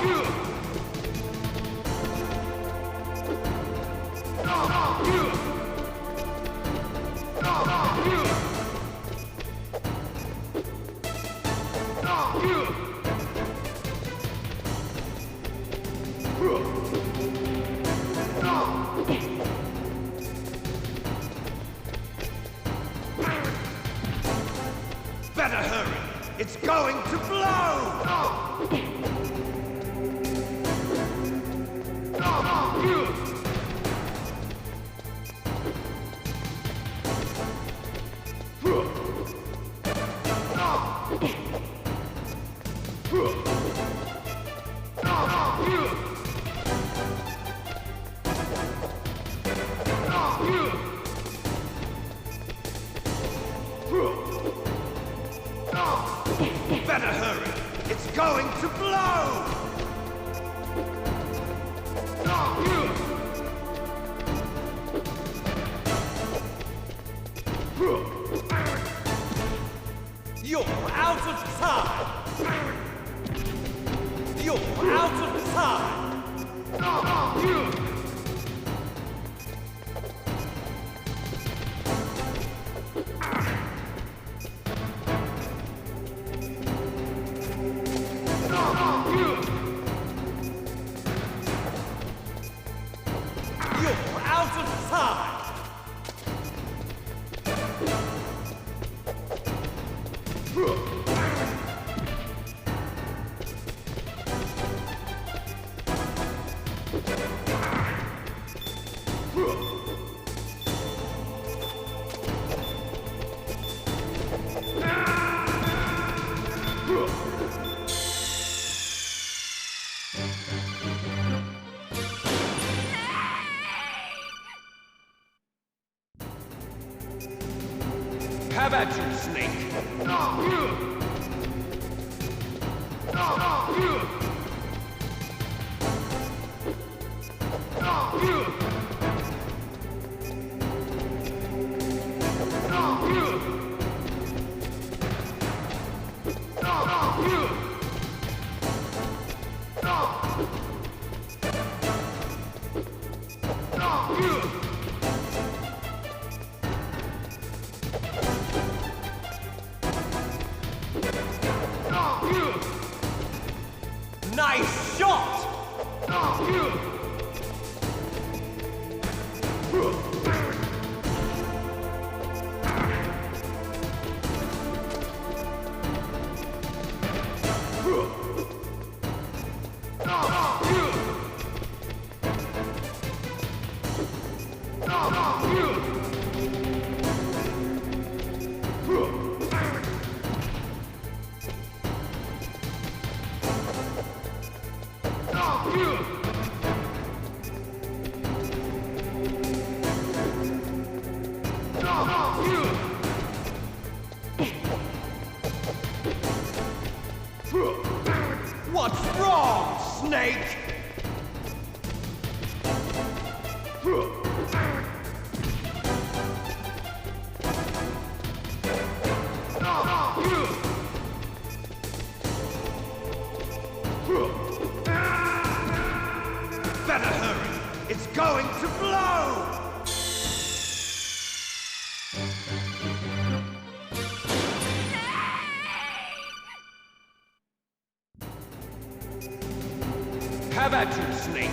going to blow! Better hurry! It's going to blow! You're out of time! You're out of time! You're out of time! Have at you, Snake! Nice shot! What's wrong, Snake? Better hurry! It's going to blow! Have at you, Snake!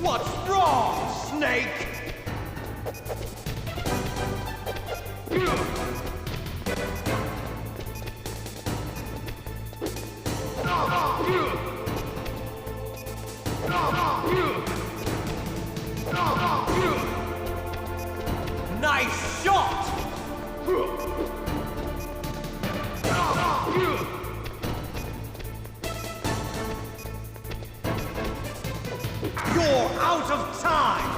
What's wrong, Snake? Nice shot! You're out of time!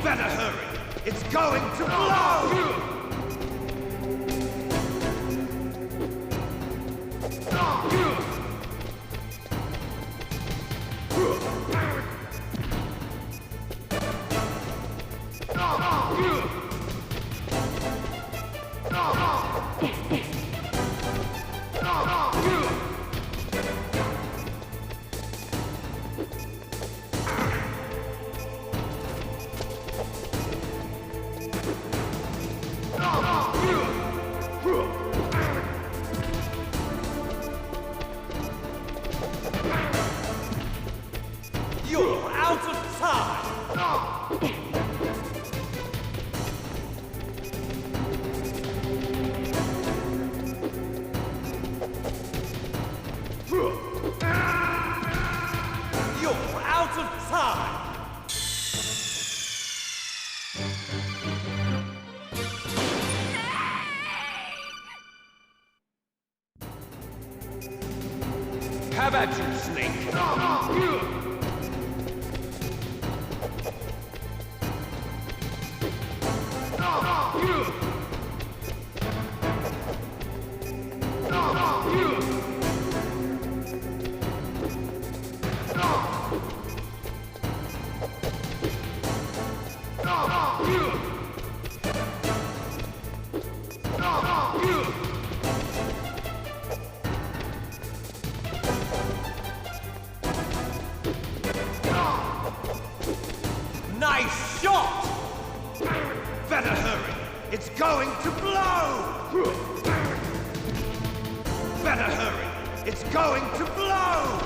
Better hurry! It's going to blow! You're out of time! Have at you, Snake! Nice shot! Better hurry! It's going to blow! Better hurry! It's going to blow!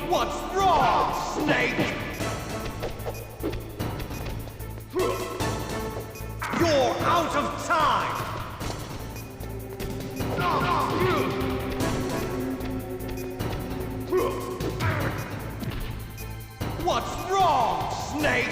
What's wrong, Snake? You're out of time! What's wrong, Snake?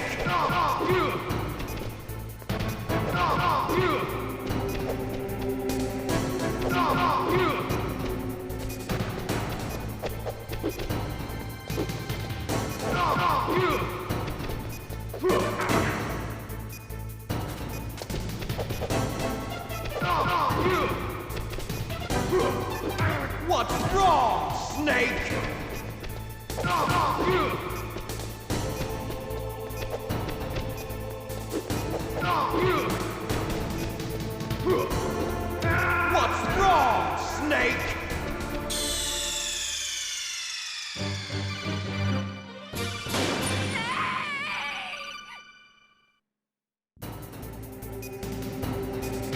What's wrong, Snake? What's wrong, Snake?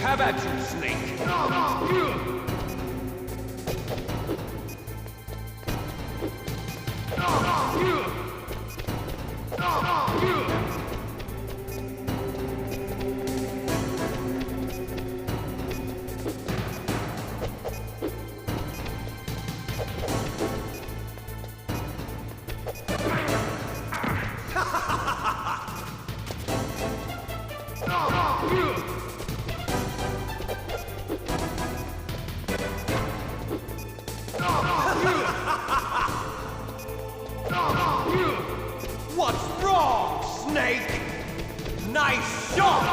Have at you, Snake! What's wrong, Snake? Nice shot!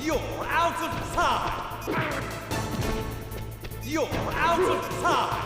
You're out of time! You're out of time!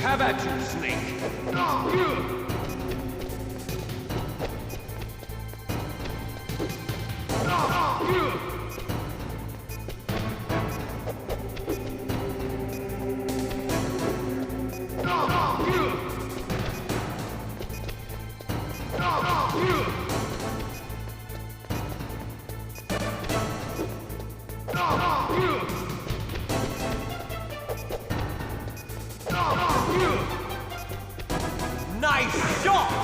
Have at you, Snake! Nice shot!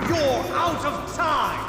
You're out of time!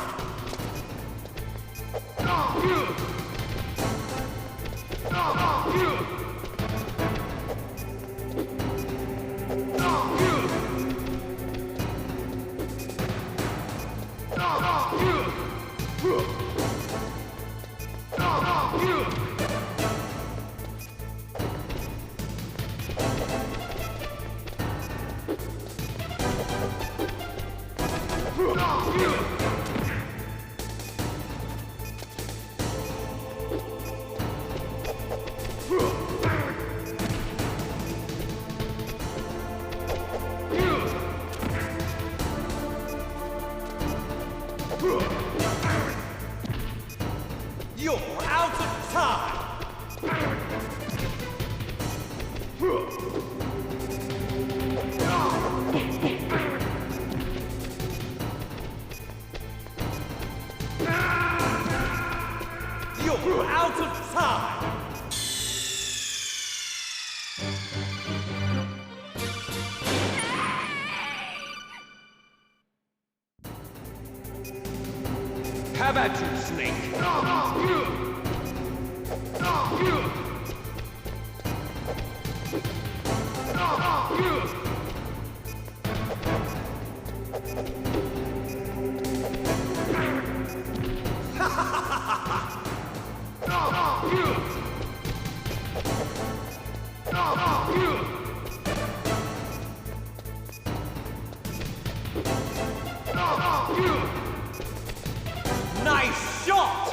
You're out of time! You're out of time! How about you, Snake? Nice shot!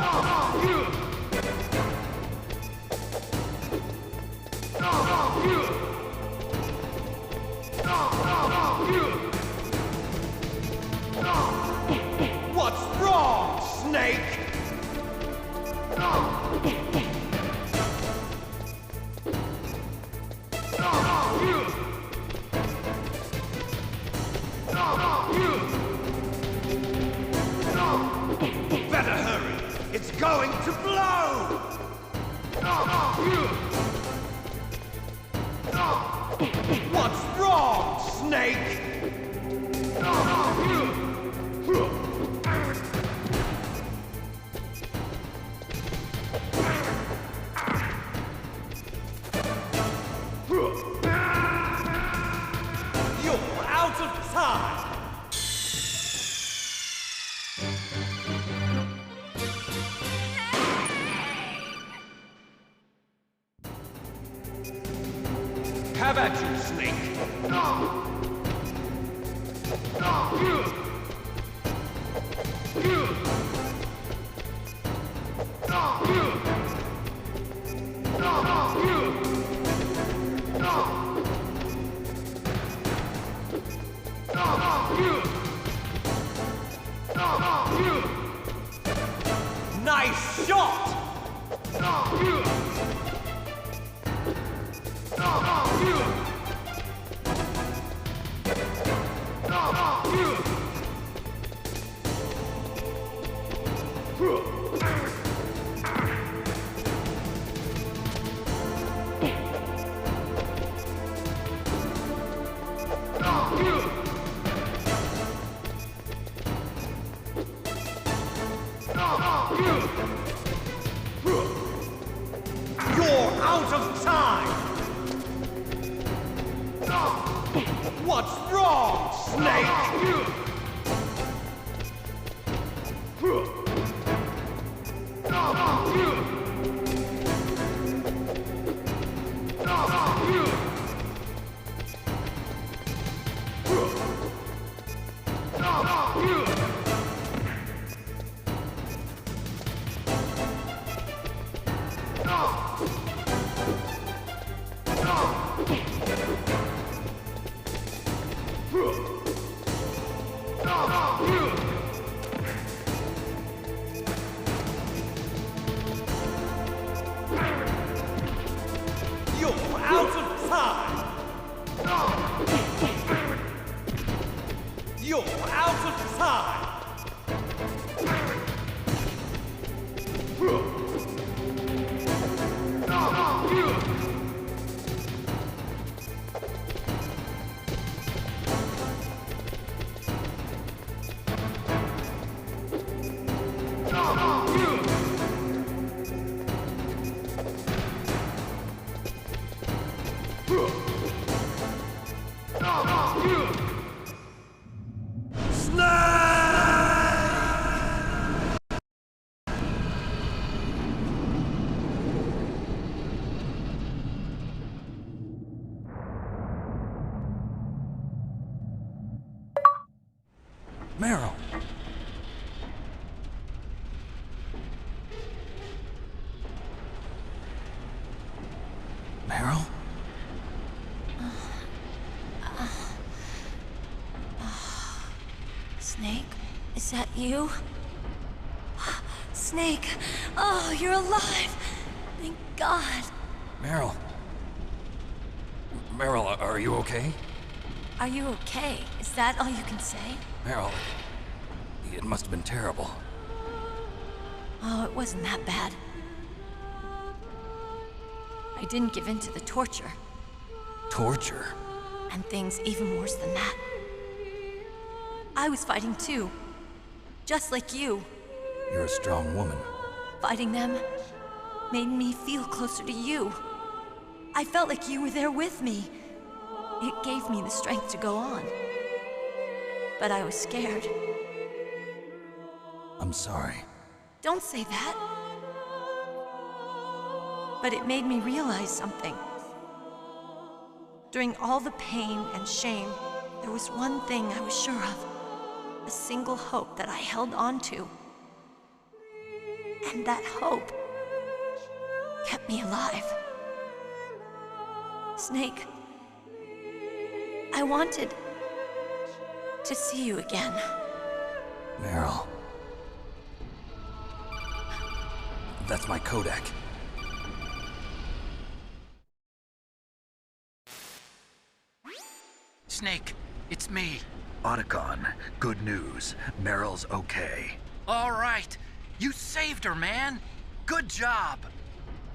What's wrong, Snake? Better hurry! It's going to blow! What's wrong, Snake? You're out of time! How about you, Snake? Nice shot! You're out of time! What's wrong, Snake? Meryl! Meryl? Snake, is that you? Snake! Oh, you're alive! Thank God! Meryl. Meryl, are you okay? Are you okay? Is that all you can say? Meryl, it must have been terrible. Oh, it wasn't that bad. I didn't give in to the torture. Torture? And things even worse than that. I was fighting too. Just like you. You're a strong woman. Fighting them made me feel closer to you. I felt like you were there with me. It gave me the strength to go on. But I was scared. I'm sorry. Don't say that. But it made me realize something. During all the pain and shame, there was one thing I was sure of. A single hope that I held on to. And that hope kept me alive. Snake, I wanted to see you again. Meryl. That's my Kodak. Snake, it's me. Otacon, good news. Meryl's okay. All right. You saved her, man. Good job.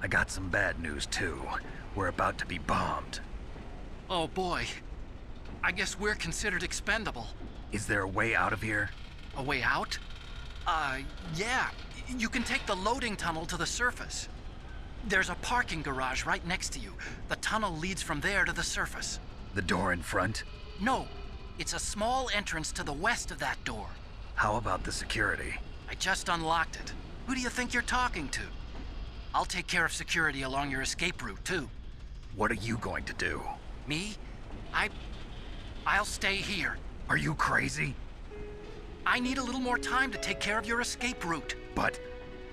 I got some bad news, too. We're about to be bombed. Oh, boy. I guess we're considered expendable. Is there a way out of here? A way out? Yeah. You can take the loading tunnel to the surface. There's a parking garage right next to you. The tunnel leads from there to the surface. The door in front? No. It's a small entrance to the west of that door. How about the security? I just unlocked it. Who do you think you're talking to? I'll take care of security along your escape route, too. What are you going to do? Me? I'll stay here. Are you crazy? I need a little more time to take care of your escape route. But...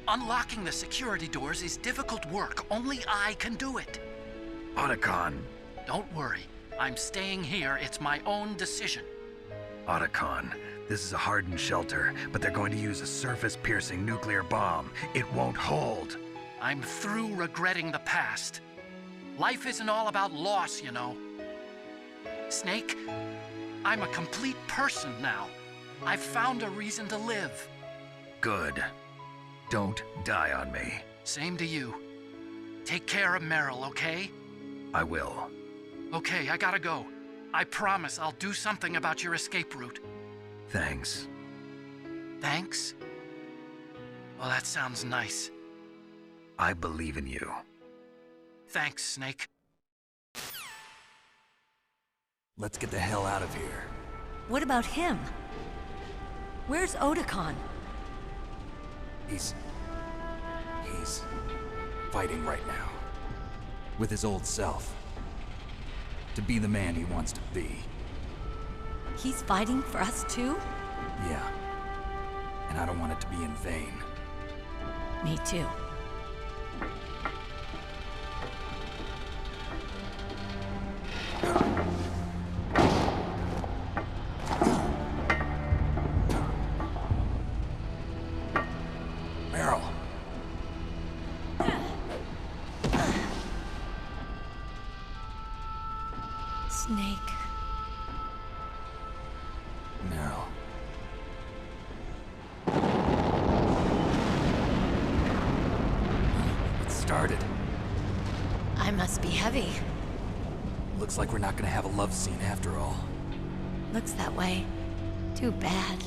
unlocking the security doors is difficult work. Only I can do it. Otacon. Don't worry. I'm staying here. It's my own decision. Otacon, this is a hardened shelter, but they're going to use a surface-piercing nuclear bomb. It won't hold. I'm through regretting the past. Life isn't all about loss, you know. Snake, I'm a complete person now. I've found a reason to live. Good. Don't die on me. Same to you. Take care of Meryl, okay? I will. Okay, I gotta go. I promise I'll do something about your escape route. Thanks. Thanks? Well, that sounds nice. I believe in you. Thanks, Snake. Let's get the hell out of here. What about him? Where's Otacon? He's fighting right now. With his old self. To be the man he wants to be. He's fighting for us too? Yeah. And I don't want it to be in vain. Me too. Meryl. Snake. Meryl. It started. I must be heavy. Looks like we're not gonna have a love scene after all. Looks that way. Too bad.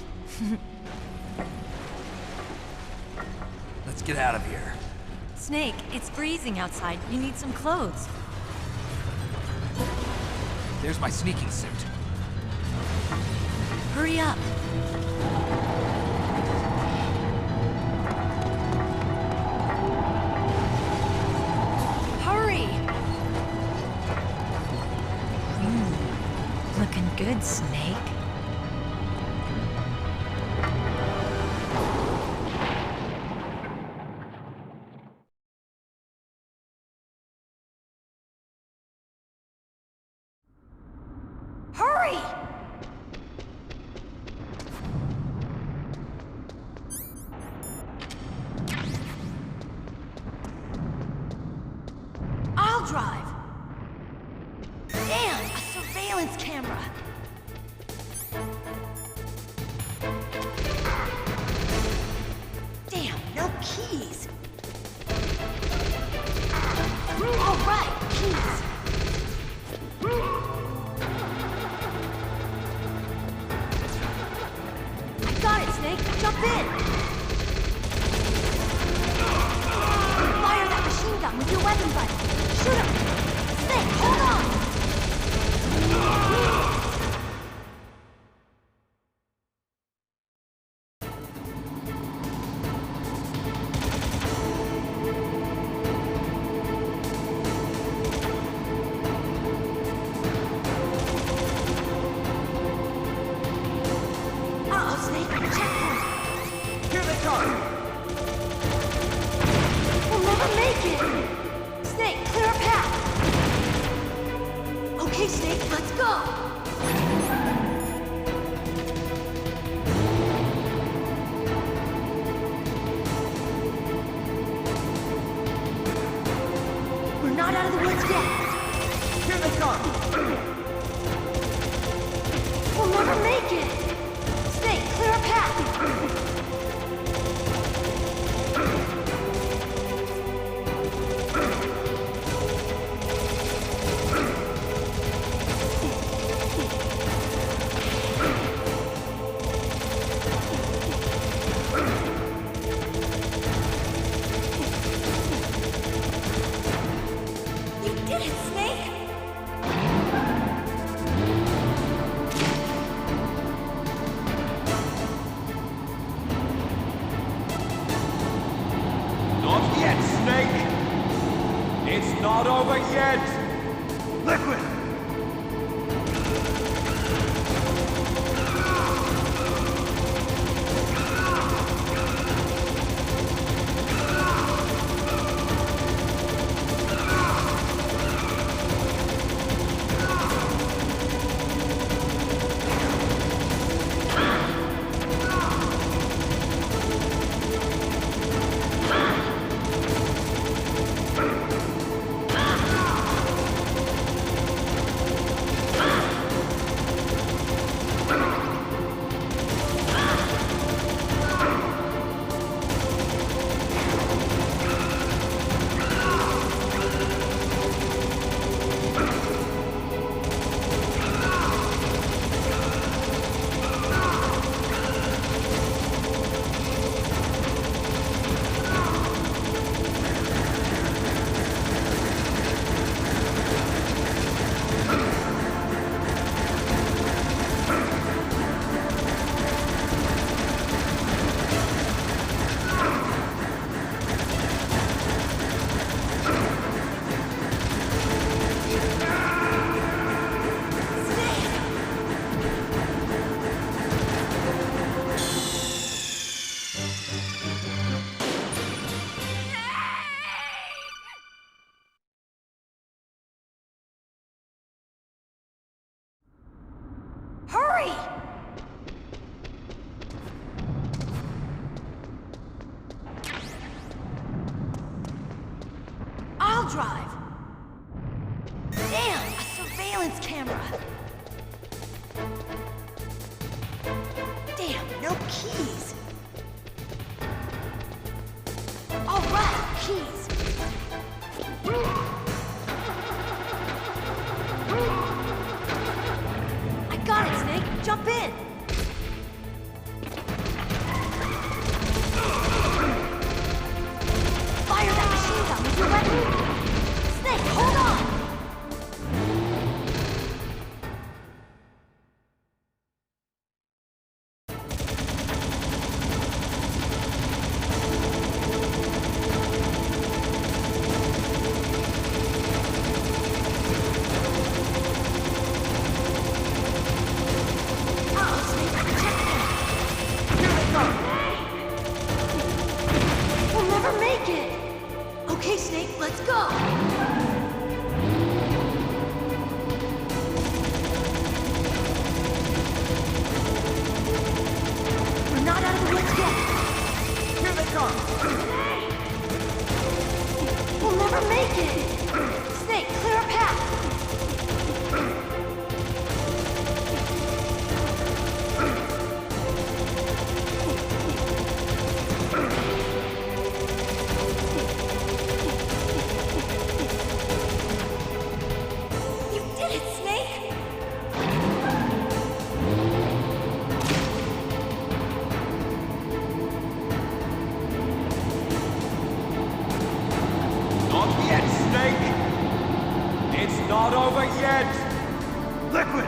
Let's get out of here. Snake, it's freezing outside. You need some clothes. There's my sneaking suit. Hurry up. Hurry! Looking good, Snake. Hurry! I'll drive. Damn, a surveillance camera. Damn, no keys. All right, keys. I got it, Snake. Jump in. Fire that machine gun with your weapon button. Shoot him. Snake, hold on. Drive. Damn, a surveillance camera. Damn, no keys. All right, keys. I got it, Snake. Jump in. Fire that machine gun with your weapon. Hold on! Liquid!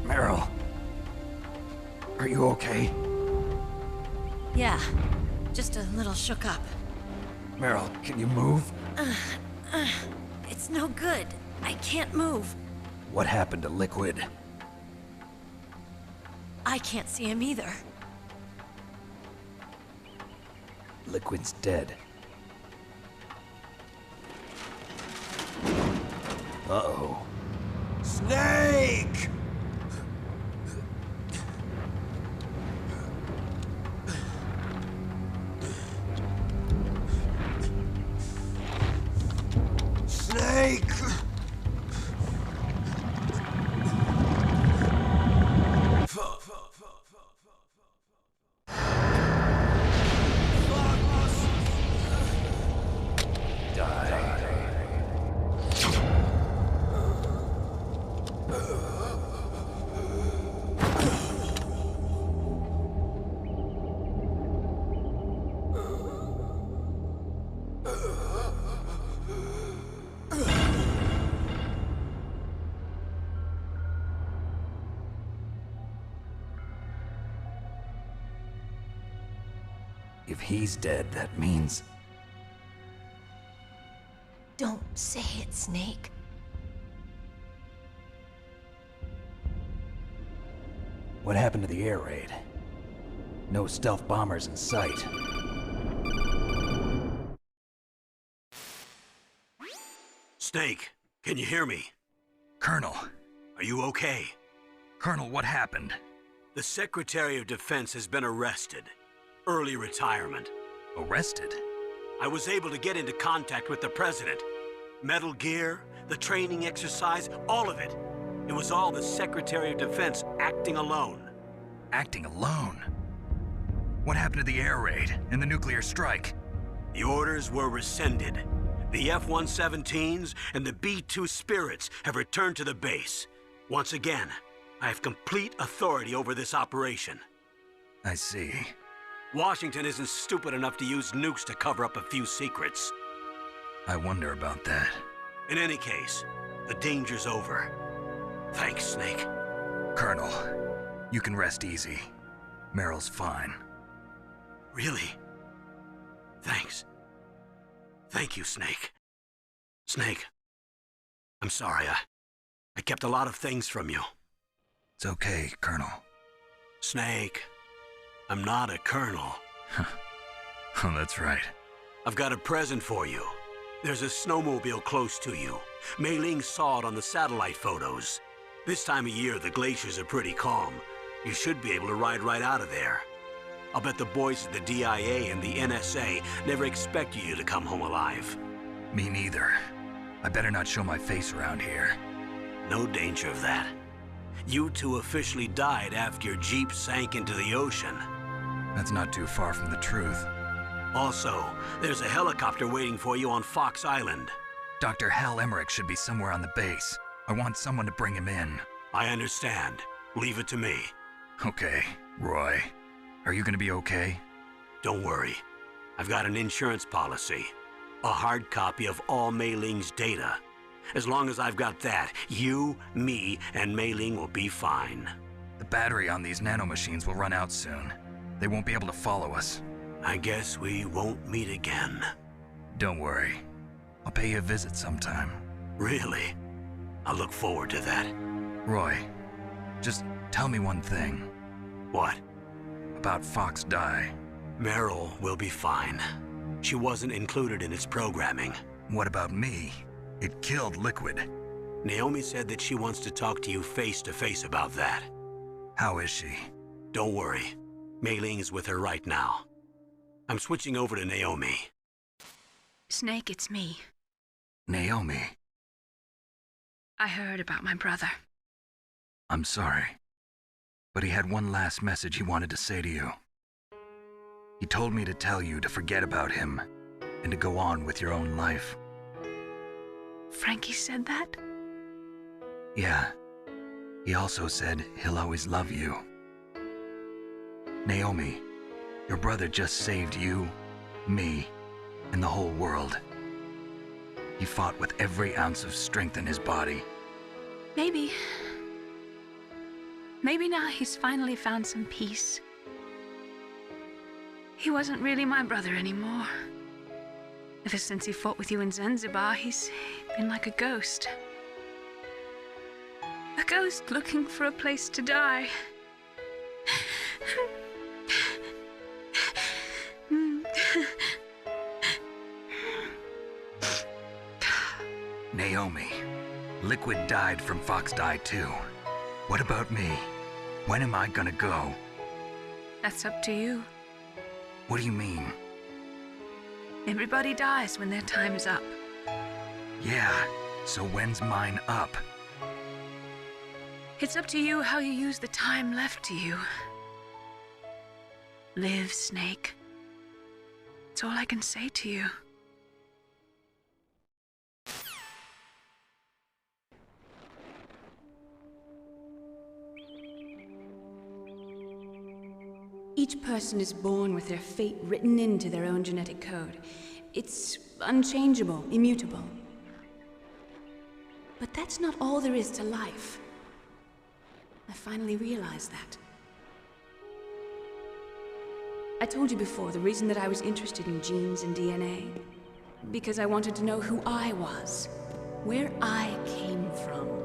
Meryl. Are you okay? Yeah, just a little shook up. Meryl, can you move? It's no good. I can't move. What happened to Liquid? I can't see him either. Liquid's dead. Uh-oh. Snake! Snake! If he's dead, that means... Don't say it, Snake. What happened to the air raid? No stealth bombers in sight. Snake, can you hear me? Colonel. Are you okay? Colonel, what happened? The Secretary of Defense has been arrested. Early retirement. Arrested? I was able to get into contact with the President. Metal Gear, the training exercise, all of it. It was all the Secretary of Defense acting alone. Acting alone? What happened to the air raid and the nuclear strike? The orders were rescinded. The F-117s and the B-2 Spirits have returned to the base. Once again, I have complete authority over this operation. I see. Washington isn't stupid enough to use nukes to cover up a few secrets. I wonder about that. In any case, the danger's over. Thanks, Snake. Colonel, you can rest easy. Meryl's fine. Really? Thanks. Thank you, Snake. Snake, I'm sorry. I kept a lot of things from you. It's okay, Colonel. Snake, I'm not a colonel. Oh, that's right. I've got a present for you. There's a snowmobile close to you. Mei Ling saw it on the satellite photos. This time of year, the glaciers are pretty calm. You should be able to ride right out of there. I'll bet the boys at the DIA and the NSA never expected you to come home alive. Me neither. I better not show my face around here. No danger of that. You two officially died after your Jeep sank into the ocean. That's not too far from the truth. Also, there's a helicopter waiting for you on Fox Island. Dr. Hal Emmerich should be somewhere on the base. I want someone to bring him in. I understand. Leave it to me. Okay, Roy. Are you gonna be okay? Don't worry. I've got an insurance policy. A hard copy of all Mei Ling's data. As long as I've got that, you, me, and Mei Ling will be fine. The battery on these nanomachines will run out soon. They won't be able to follow us. I guess we won't meet again. Don't worry. I'll pay you a visit sometime. Really? I look forward to that. Roy, just tell me one thing. What? About Fox Die. Meryl will be fine. She wasn't included in its programming. What about me? It killed Liquid. Naomi said that she wants to talk to you face to face about that. How is she? Don't worry. Mei Ling is with her right now. I'm switching over to Naomi. Snake, it's me. Naomi. I heard about my brother. I'm sorry. But he had one last message he wanted to say to you. He told me to tell you to forget about him and to go on with your own life. Frankie said that? Yeah. He also said he'll always love you. Naomi, your brother just saved you, me, and the whole world. He fought with every ounce of strength in his body. Maybe. Maybe now he's finally found some peace. He wasn't really my brother anymore. Ever since he fought with you in Zanzibar, he's been like a ghost. A ghost looking for a place to die. Naomi, Liquid died from Fox Die too. What about me? When am I gonna go? That's up to you. What do you mean? Everybody dies when their time is up. Yeah, so when's mine up? It's up to you how you use the time left to you. Live, Snake. That's all I can say to you. Each person is born with their fate written into their own genetic code. It's unchangeable, immutable. But that's not all there is to life. I finally realized that. I told you before the reason that I was interested in genes and DNA. Because I wanted to know who I was, where I came from.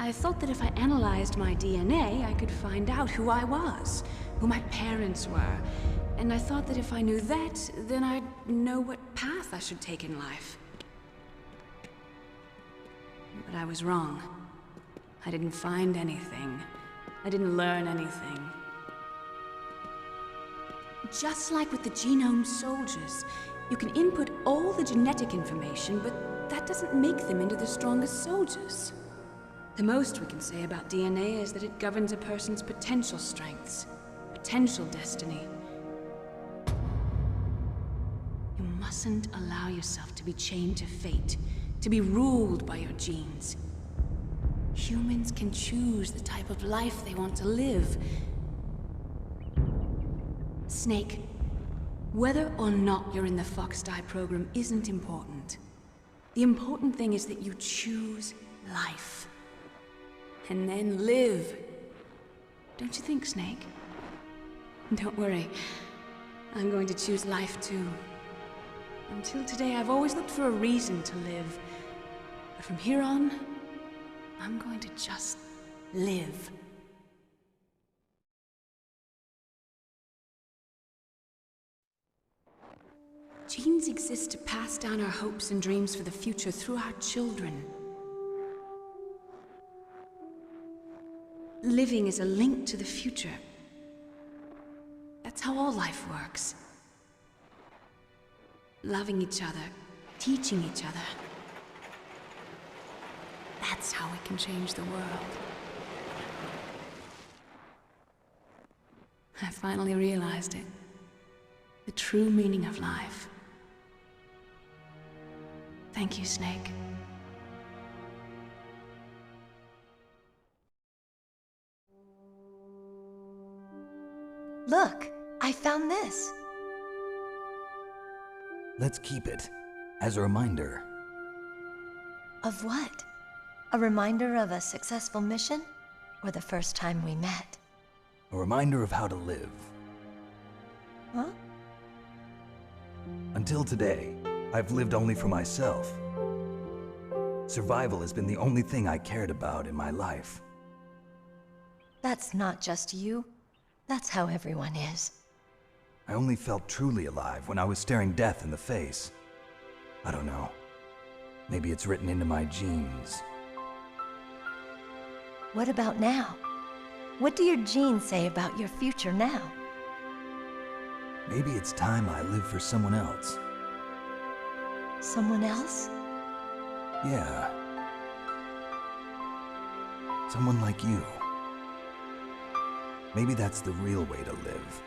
I thought that if I analyzed my DNA, I could find out who I was, who my parents were. And I thought that if I knew that, then I'd know what path I should take in life. But I was wrong. I didn't find anything. I didn't learn anything. Just like with the genome soldiers, you can input all the genetic information, but that doesn't make them into the strongest soldiers. The most we can say about DNA is that it governs a person's potential strengths, potential destiny. You mustn't allow yourself to be chained to fate, to be ruled by your genes. Humans can choose the type of life they want to live. Snake, whether or not you're in the Fox Die program isn't important. The important thing is that you choose life. And then live. Don't you think, Snake? Don't worry. I'm going to choose life too. Until today, I've always looked for a reason to live. But from here on, I'm going to just live. Genes exist to pass down our hopes and dreams for the future through our children. living is a link to the future. That's how all life works. Loving each other, teaching each other. That's how we can change the world. I finally realized it. The true meaning of life. Thank you, Snake. Look, I found this. Let's keep it as a reminder. Of what? A reminder of a successful mission? Or the first time we met? A reminder of how to live. Huh? Until today, I've lived only for myself. Survival has been the only thing I cared about in my life. That's not just you. That's how everyone is. I only felt truly alive when I was staring death in the face. I don't know. Maybe it's written into my genes. What about now? What do your genes say about your future now? Maybe it's time I live for someone else. Someone else? Yeah. Someone like you. Maybe that's the real way to live.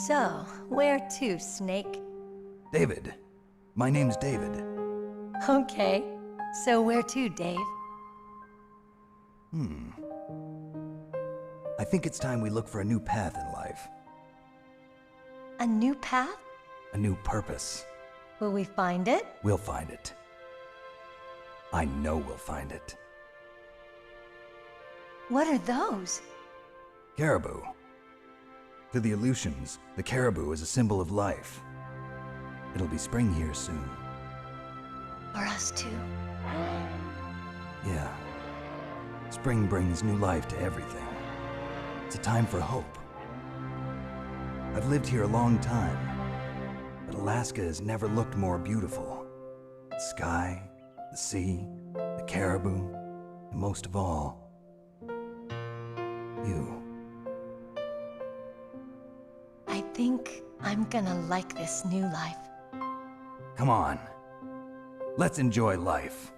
So, where to, Snake? David. My name's David. Okay. So where to, Dave? I think it's time we look for a new path in life. A new path? A new purpose. Will we find it? We'll find it. I know we'll find it. What are those? Caribou. To the Aleutians, the caribou is a symbol of life. It'll be spring here soon. For us too. Yeah. Spring brings new life to everything. It's a time for hope. I've lived here a long time, but Alaska has never looked more beautiful. The sky, the sea, the caribou, and most of all, you. I think I'm gonna like this new life. Come on. Let's enjoy life.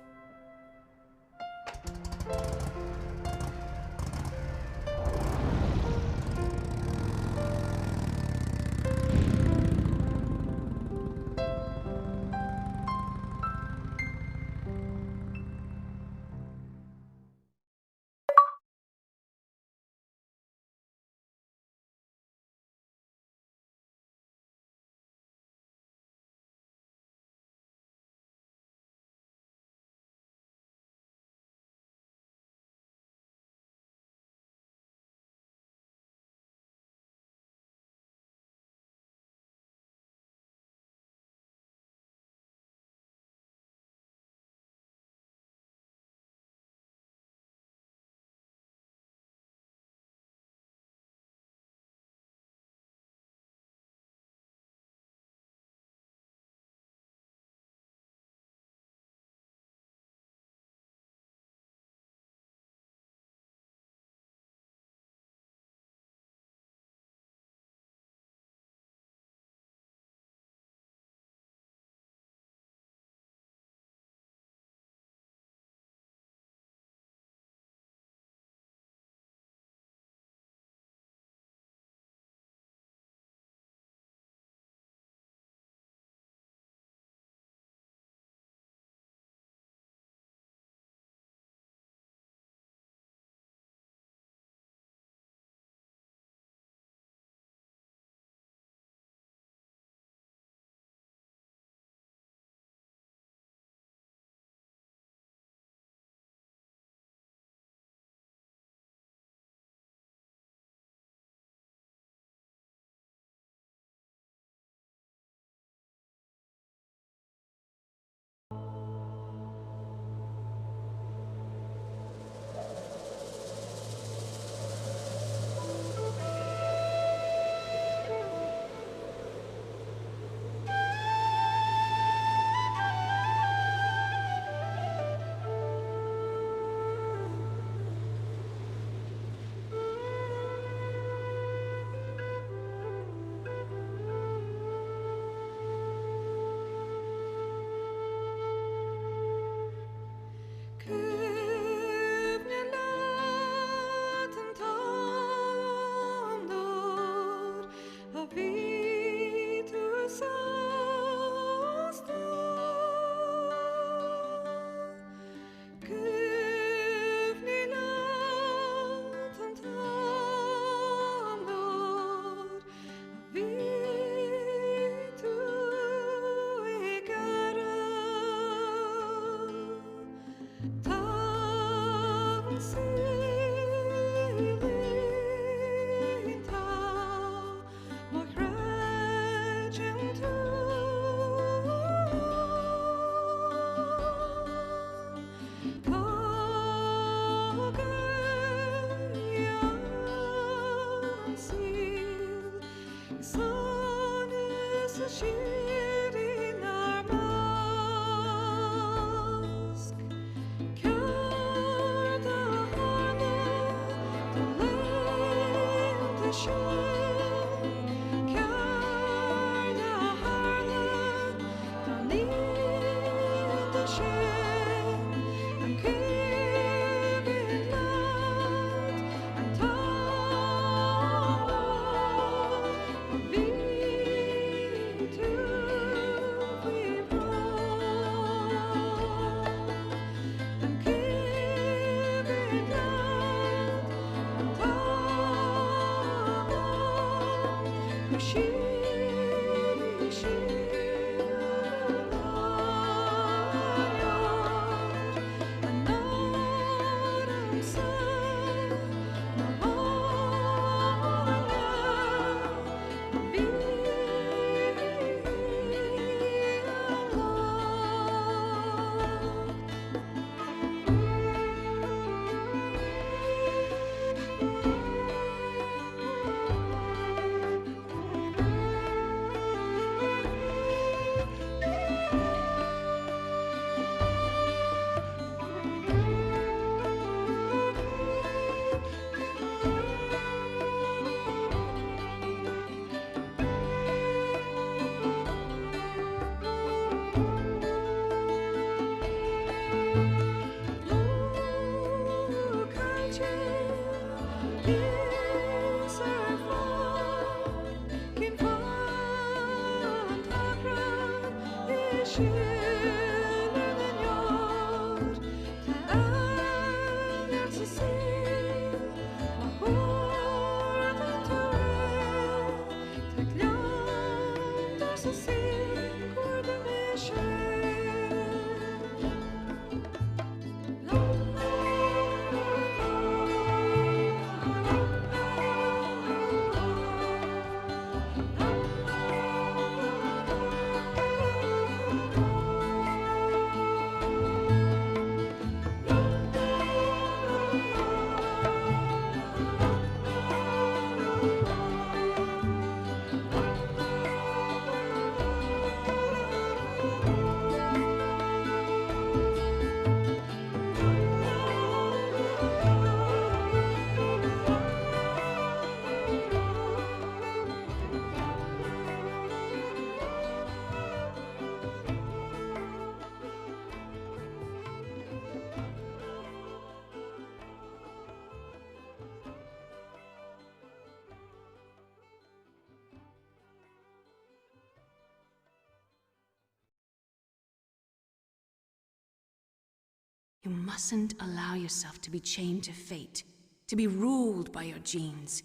You mustn't allow yourself to be chained to fate, to be ruled by your genes.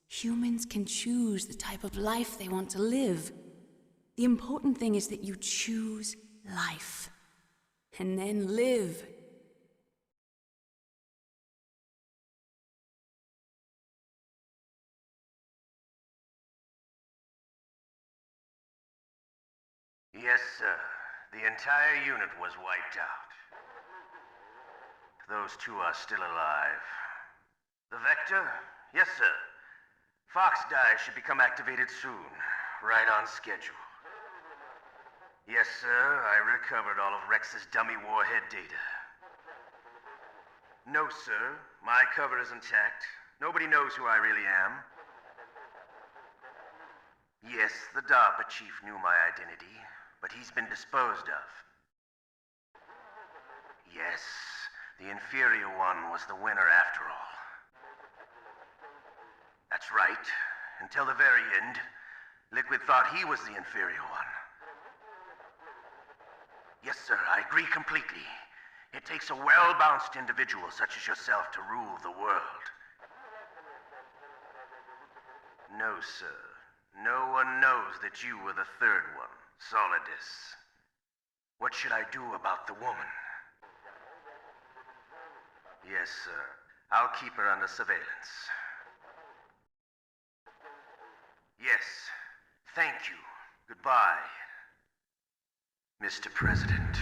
Humans can choose the type of life they want to live. The important thing is that you choose life, and then live. Yes, sir. The entire unit was wiped out. Those two are still alive. The Vector? Yes, sir. Fox Die should become activated soon. Right on schedule. Yes, sir. I recovered all of Rex's dummy warhead data. No, sir. My cover is intact. Nobody knows who I really am. Yes, the DARPA chief knew my identity, but he's been disposed of. Yes. The inferior one was the winner after all. That's right. Until the very end, Liquid thought he was the inferior one. Yes, sir, I agree completely. It takes a well-balanced individual such as yourself to rule the world. No, sir. No one knows that you were the third one, Solidus. What should I do about the woman? Yes, sir. I'll keep her under surveillance. Yes. Thank you. Goodbye, Mr. President.